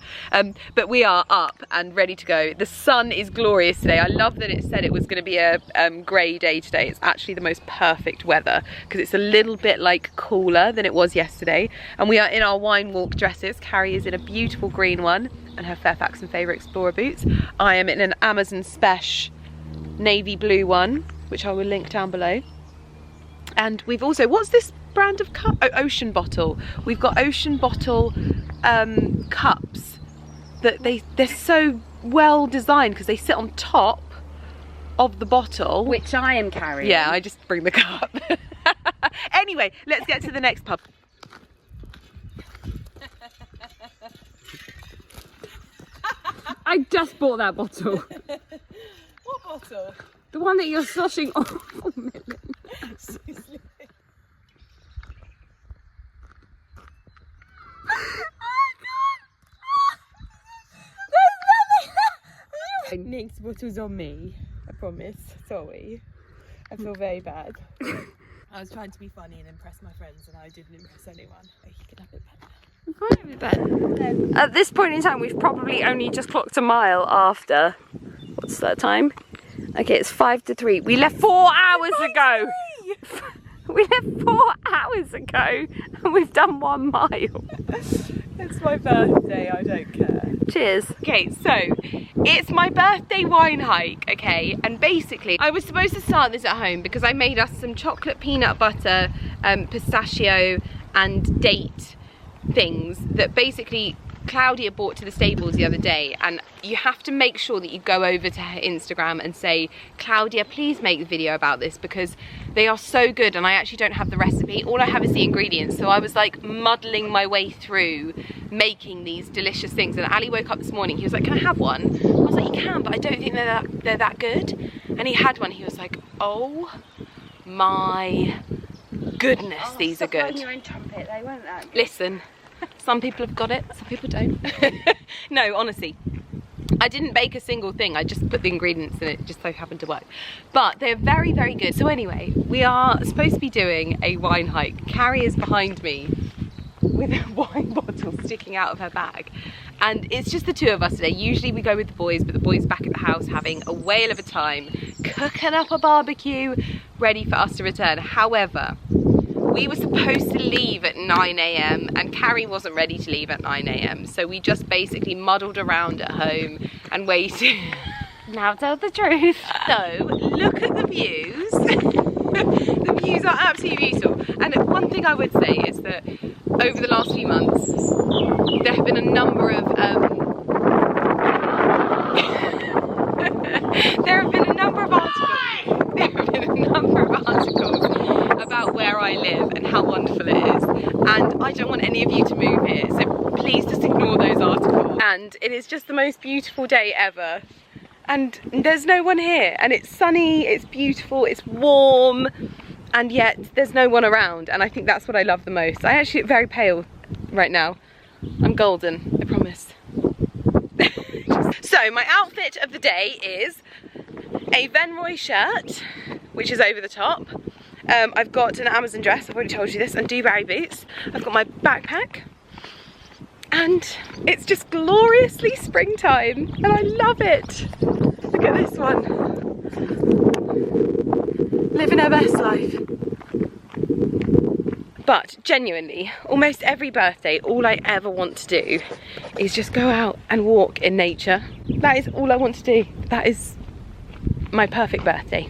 But we are up and ready to go. The sun is glorious today. I love that it said it was going to be a grey day today. It's actually the most perfect weather because it's a little bit like cooler than it was yesterday. And we are in our wine walk dresses. Carrie is in a beautiful green one and her Fairfax and Favourite Explorer boots. I am in an Amazon Spesh navy blue one, which I will link down below. And we've also, what's this brand of cup? Oh, Ocean Bottle. We've got Ocean Bottle cups that they're so well designed because they sit on top of the bottle. Which I am carrying. Yeah, I just bring the cup. Anyway, let's get to the next pub. I just bought that bottle. What bottle? The one that you're sloshing off. Oh, Millen. Seriously. Nick's bottle's on me, I promise. Sorry. I feel very bad. I was trying to be funny and impress my friends, and I didn't impress anyone. Oh, you can have it back. At this point in time, we've probably only just clocked a mile after. What's that time? Okay, it's 5 to 3. We left 4 hours ago. We left 4 hours ago, and we've done 1 mile. It's my birthday, I don't care. Cheers. Okay, so it's my birthday wine hike, okay? And basically, I was supposed to start this at home because I made us some chocolate peanut butter, pistachio and date things that basically Claudia bought to the stables the other day, and you have to make sure that you go over to her Instagram and say, Claudia, please make the video about this because they are so good, and I actually don't have the recipe. All I have is the ingredients. So I was like muddling my way through making these delicious things, and Ali woke up this morning, he was like, can I have one? I was like, you can, but I don't think they're that good. And he had one, he was like, oh my goodness, these are good. Your own trumpet. They weren't that good. Listen, some people have got it, some people don't. No, honestly, I didn't bake a single thing. I just put the ingredients in, it just so happened to work. But they're very, very good. So anyway, we are supposed to be doing a wine hike. Carrie is behind me with a wine bottle sticking out of her bag. And it's just the two of us today. Usually we go with the boys, but the boys back at the house having a whale of a time, cooking up a barbecue, ready for us to return. However, we were supposed to leave at 9 AM and Carrie wasn't ready to leave at 9 AM. So we just basically muddled around at home and waited. Now tell the truth. So, look at the views. The views are absolutely beautiful. And one thing I would say is that over the last few months, there have been a number of articles about where I live and how wonderful it is, and I don't want any of you to move here, so please just ignore those articles. And it is just the most beautiful day ever, and there's no one here, and it's sunny, it's beautiful, it's warm, and yet there's no one around, and I think that's what I love the most. I actually look very pale right now. I'm golden, I promise. So my outfit of the day is a Venroy shirt, which is over the top, I've got an Amazon dress, I've already told you this, and dewberry boots. I've got my backpack. And it's just gloriously springtime, and I love it. Look at this one. Living her best life. But genuinely, almost every birthday, all I ever want to do is just go out and walk in nature. That is all I want to do. That is my perfect birthday.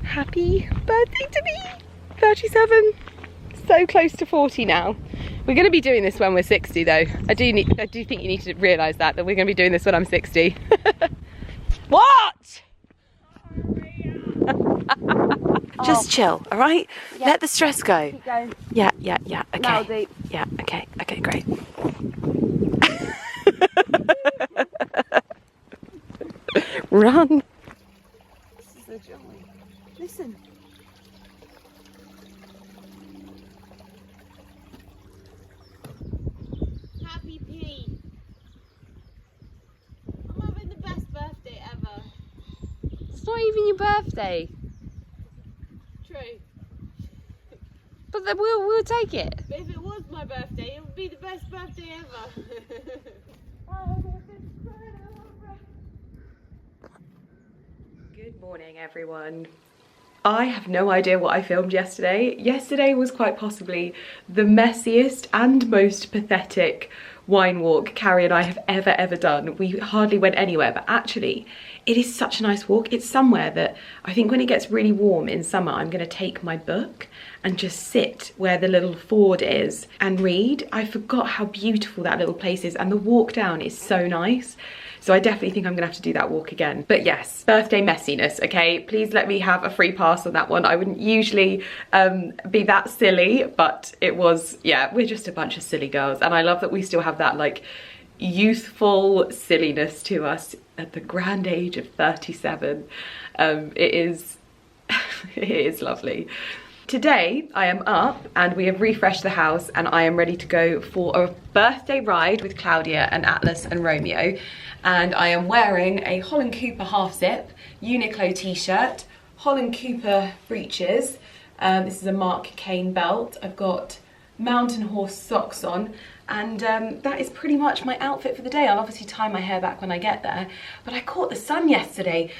Happy birthday to me. 37, so close to 40 now. We're going to be doing this when we're 60 though. I do think you need to realise that we're going to be doing this when I'm 60. What? Just chill, all right? Yeah. Let the stress go. Keep going. Yeah, okay. Now deep. Yeah, okay, great. Run. This is a joy. Listen. Happy P. I'm having the best birthday ever. It's not even your birthday. True. But then we'll take it. But if it was my birthday, it would be the best birthday ever. Good morning, everyone. I have no idea what I filmed yesterday. Yesterday was quite possibly the messiest and most pathetic wine walk Carrie and I have ever done. We hardly went anywhere, but actually it is such a nice walk. It's somewhere that I think when it gets really warm in summer, I'm going to take my book and just sit where the little ford is and read. I forgot how beautiful that little place is, and the walk down is so nice. So I definitely think I'm gonna have to do that walk again. But yes, birthday messiness, okay? Please let me have a free pass on that one. I wouldn't usually be that silly, but it was, yeah, we're just a bunch of silly girls. And I love that we still have that like youthful silliness to us at the grand age of 37. It is lovely. Today I am up and we have refreshed the house and I am ready to go for a birthday ride with Claudia and Atlas and Romeo. And I am wearing a Holland Cooper half zip, Uniqlo t-shirt, Holland Cooper breeches. This is a Mark Kane belt. I've got Mountain Horse socks on, and that is pretty much my outfit for the day. I'll obviously tie my hair back when I get there, but I caught the sun yesterday.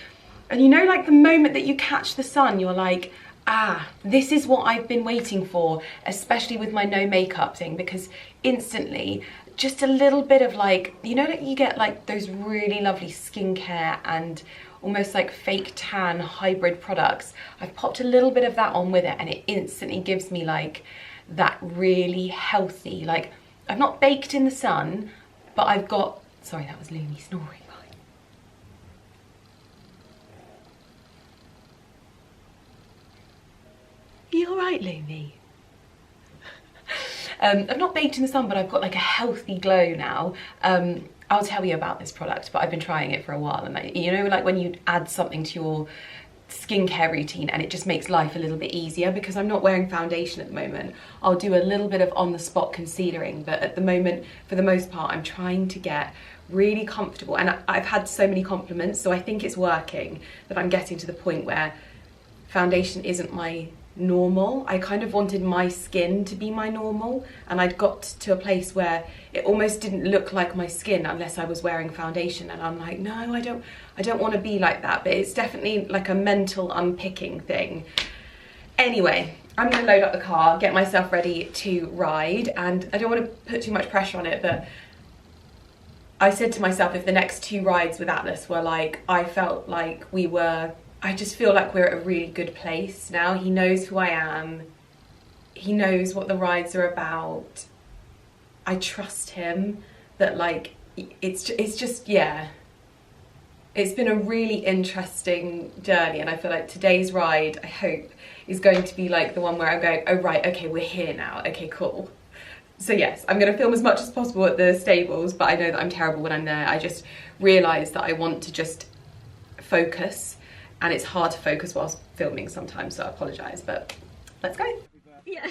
And you know, like the moment that you catch the sun, you're like, ah, this is what I've been waiting for, especially with my no makeup thing, because instantly, just a little bit of like, you know that you get like those really lovely skincare and almost like fake tan hybrid products. I've popped a little bit of that on with it and it instantly gives me like that really healthy, like I've not baked in the sun, but I've got, sorry, that was Looney snoring. Are you all right, Looney? I've not baked in the sun, but I've got like a healthy glow now. I'll tell you about this product, but I've been trying it for a while, and you know, like when you add something to your skincare routine and it just makes life a little bit easier. Because I'm not wearing foundation at the moment, I'll do a little bit of on-the-spot concealering, but at the moment, for the most part, I'm trying to get really comfortable, and I've had so many compliments, so I think it's working, that I'm getting to the point where foundation isn't my normal. I kind of wanted my skin to be my normal, and I'd got to a place where it almost didn't look like my skin unless I was wearing foundation, and I'm like, no, I don't want to be like that. But it's definitely like a mental unpicking thing. Anyway, I'm gonna load up the car, get myself ready to ride, and I don't want to put too much pressure on it, but I said to myself, if the next 2 rides with Atlas were like, I felt like I just feel like we're at a really good place now. He knows who I am. He knows what the rides are about. I trust him that like, it's just, yeah. It's been a really interesting journey, and I feel like today's ride, I hope, is going to be like the one where I'm going, oh right, okay, we're here now, okay, cool. So yes, I'm gonna film as much as possible at the stables, but I know that I'm terrible when I'm there. I just realised that I want to just focus, and it's hard to focus whilst filming sometimes, so I apologise, but let's go. Yeah.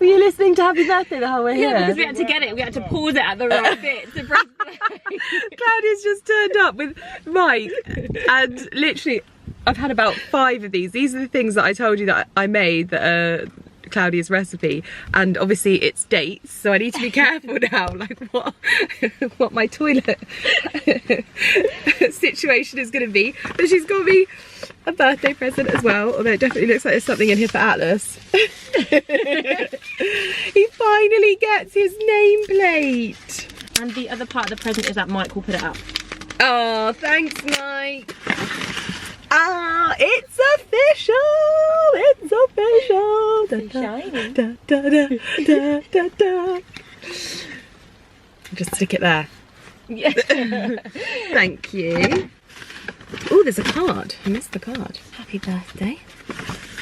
Were you listening to Happy Birthday the whole way here? Yeah, because we had to get it. We had to pause it at the right bit to press play. Claudia's just turned up with Mike, and literally, I've had about 5 of these. These are the things that I told you that I made that are Claudia's recipe, and obviously it's dates, so I need to be careful now, like what my toilet situation is going to be. But she's got me a birthday present as well, although it definitely looks like there's something in here for Atlas. He finally gets his nameplate. And the other part of the present is that Mike will put it up. Oh, thanks, Mike. Ah, it's official! It's official! Da, Shiny. da, da, da, da, da, da. Just stick it there. Yeah. Thank you. Oh, there's a card. I missed the card. Happy birthday.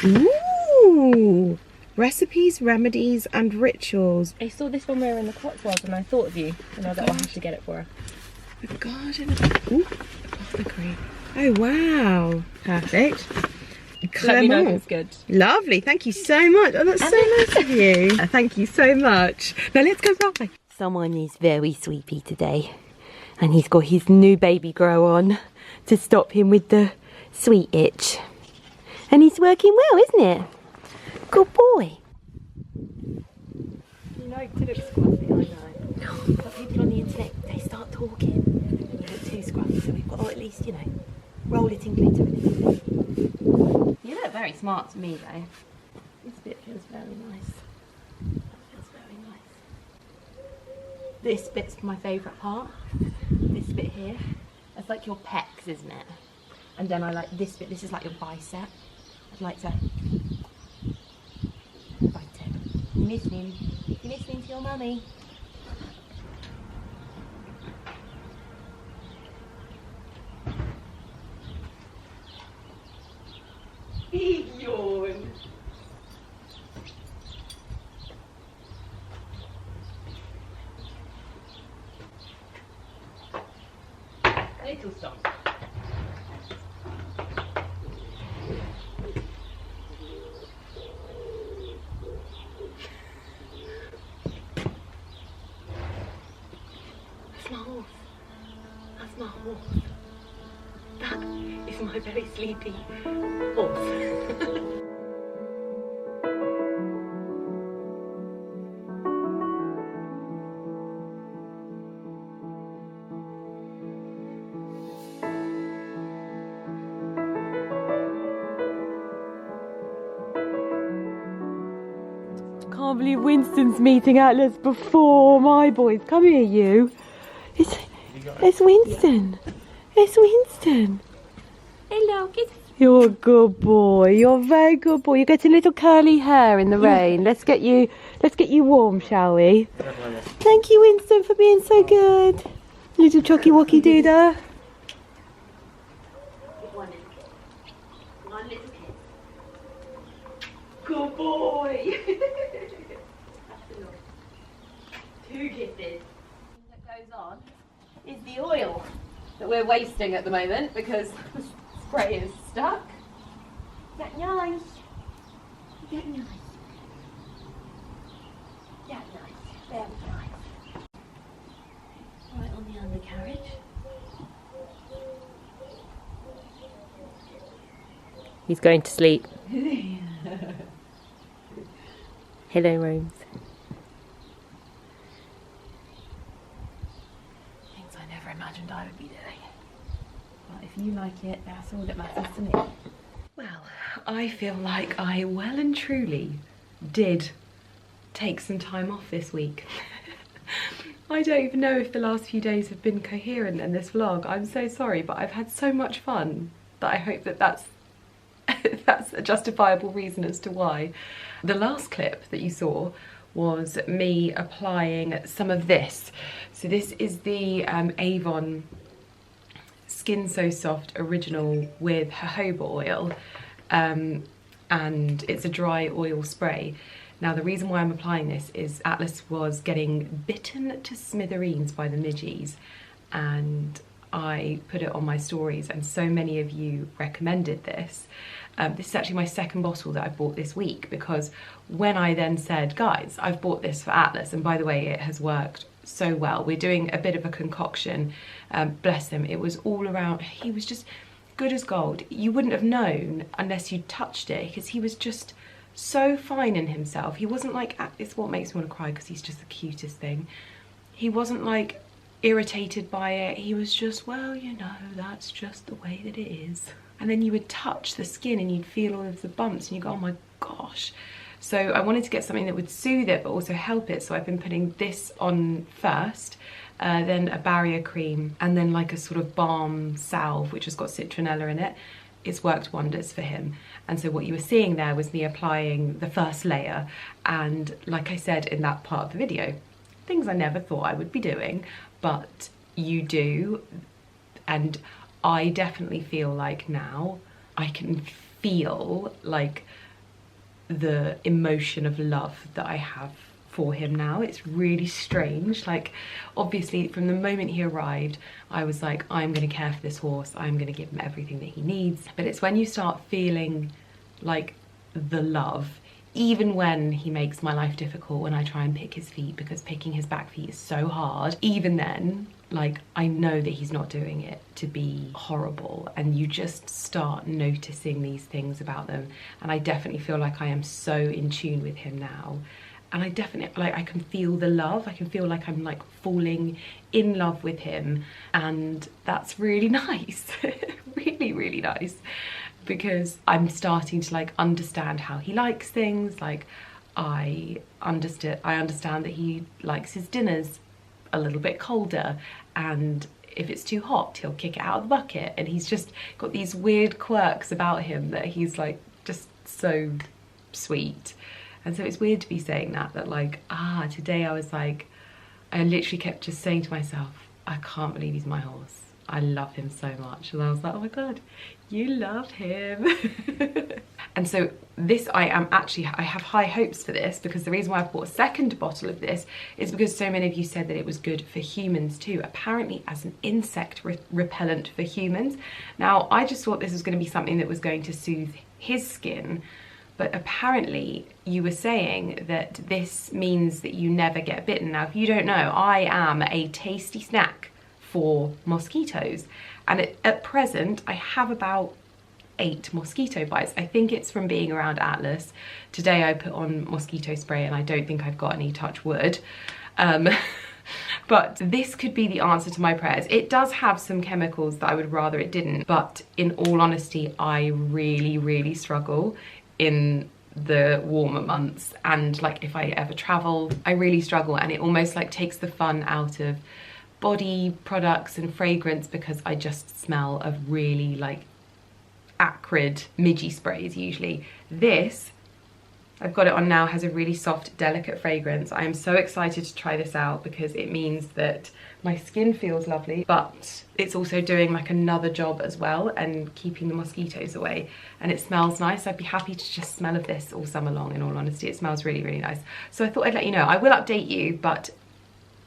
Ooh! Recipes, remedies, and rituals. I saw this when we were in the Cotswolds and I thought of you. And I was like, oh, I have to get it for her. A garden of apothecary. Oh wow, perfect. Let me know if Clement. it's good. Lovely, thank you so much. Oh, that's so nice of you. Thank you so much. Now let's go rolling. Someone is very sleepy today, and he's got his new baby grow on to stop him with the sweet itch. And he's working well, isn't it? Good boy. You know, to look scruffy, I know. But people on the internet, they start talking. You look too scruffy, so we've got to at least, you know, roll it in glitter. You look very smart to me, though. This bit feels very nice. That feels very nice. This bit's my favourite part. This bit here. It's like your pecs, isn't it? And then I like this bit. This is like your bicep. I'd like to bite it. You listening? You listening to your mummy? Yawn. Little stop. That's my horse. That's my horse. That is my very sleepy horse. Can't believe Winston's meeting Atlas before my boys. Come here, you. It's Winston. It's Winston. Hello, kids. You're a good boy. You're a very good boy. You're getting little curly hair in the rain. Let's get you warm, shall we? Thank you, Winston, for being so good. Little chocky wocky doodah. Good boy. Two kisses. That goes on is the oil that we're wasting at the moment because the spray is stuck. Is that nice? Is that nice? That nice. Very nice. Right on the undercarriage. He's going to sleep. Hello, Rose. Things I never imagined I would be doing. But if you like it, that's all that matters to me. Well, I feel like I well and truly did take some time off this week. I don't even know if the last few days have been coherent in this vlog. I'm so sorry, but I've had so much fun that I hope that that's a justifiable reason as to why. The last clip that you saw was me applying some of this. So this is the Avon Skin So Soft Original with jojoba oil, and it's a dry oil spray. Now the reason why I'm applying this is Atlas was getting bitten to smithereens by the midges, and I put it on my stories and so many of you recommended this. This is actually my second bottle that I bought this week, because when I then said, guys, I've bought this for Atlas, and by the way, it has worked so well. We're doing a bit of a concoction. Bless him, it was all around. He good as gold. You wouldn't have known unless you touched it, because he was just so fine in himself. He wasn't like, it's what makes me want to cry because he's just the cutest thing. He wasn't like irritated by it. He was just, well, you know, that's just the way that it is. And then you would touch the skin and you'd feel all of the bumps and you go, oh my gosh. So I wanted to get something that would soothe it but also help it. So I've been putting this on first, then a barrier cream, and then like a sort of balm salve which has got citronella in it. It's worked wonders for him. And so what you were seeing there was me applying the first layer, and like I said in that part of the video, things I never thought I would be doing, but you do. And I definitely feel like now I can feel like the emotion of love that I have for him now. It's really strange. Like, obviously from the moment he arrived, I was like, I'm gonna care for this horse, I'm gonna give him everything that he needs. But it's when you start feeling like the love, even when he makes my life difficult, when I try and pick his feet, because picking his back feet is so hard, even then, like, I know that he's not doing it to be horrible, and you just start noticing these things about them. And I definitely feel like I am so in tune with him now. And I definitely, like, I can feel the love. I can feel like I'm like falling in love with him. And that's really nice. Really, really nice. Because I'm starting to like understand how he likes things. Like, I understand that he likes his dinners a little bit colder, and if it's too hot he'll kick it out of the bucket, and he's just got these weird quirks about him that he's like just so sweet. And so it's weird to be saying that like, today I was like, I literally kept just saying to myself, I can't believe he's my horse. I love him so much. And I was like, oh my God, you love him. And so this, I have high hopes for this, because the reason why I've bought a second bottle of this is because so many of you said that it was good for humans too, apparently as an insect repellent for humans. Now, I just thought this was going to be something that was going to soothe his skin, but apparently you were saying that this means that you never get bitten. Now, if you don't know, I am a tasty snack for mosquitoes, and at present I have about 8 mosquito bites. I think it's from being around Atlas. Today I put on mosquito spray and I don't think I've got any, touch wood. But this could be the answer to my prayers. It does have some chemicals that I would rather it didn't, but in all honesty, I really, really struggle in the warmer months, and like if I ever travel, I really struggle, and it almost like takes the fun out of body products and fragrance, because I just smell of really like acrid midgy sprays usually. This, I've got it on now, has a really soft, delicate fragrance. I am so excited to try this out because it means that my skin feels lovely, but it's also doing like another job as well and keeping the mosquitoes away, and it smells nice. I'd be happy to just smell of this all summer long, in all honesty. It smells really, really nice. So I thought I'd let you know. I will update you, but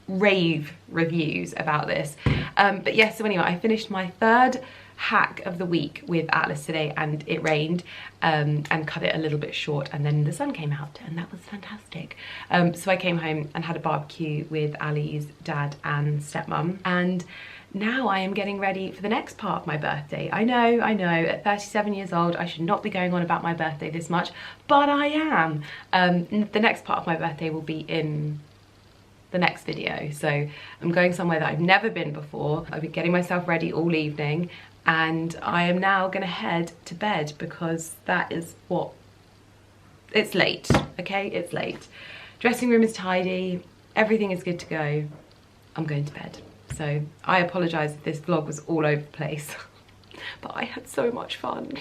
rave reviews about this. But yeah, so anyway, I finished my third hack of the week with Atlas today, and it rained and cut it a little bit short, and then the sun came out and that was fantastic. So I came home and had a barbecue with Ali's dad and stepmom, and now I am getting ready for the next part of my birthday. I know, at 37 years old I should not be going on about my birthday this much, but I am. The next part of my birthday will be in the next video. So I'm going somewhere that I've never been before. I've been getting myself ready all evening, and I am now gonna head to bed because that is what, it's late, okay? It's late. Dressing room is tidy, everything is good to go. I'm going to bed. So I apologize if this vlog was all over the place, but I had so much fun.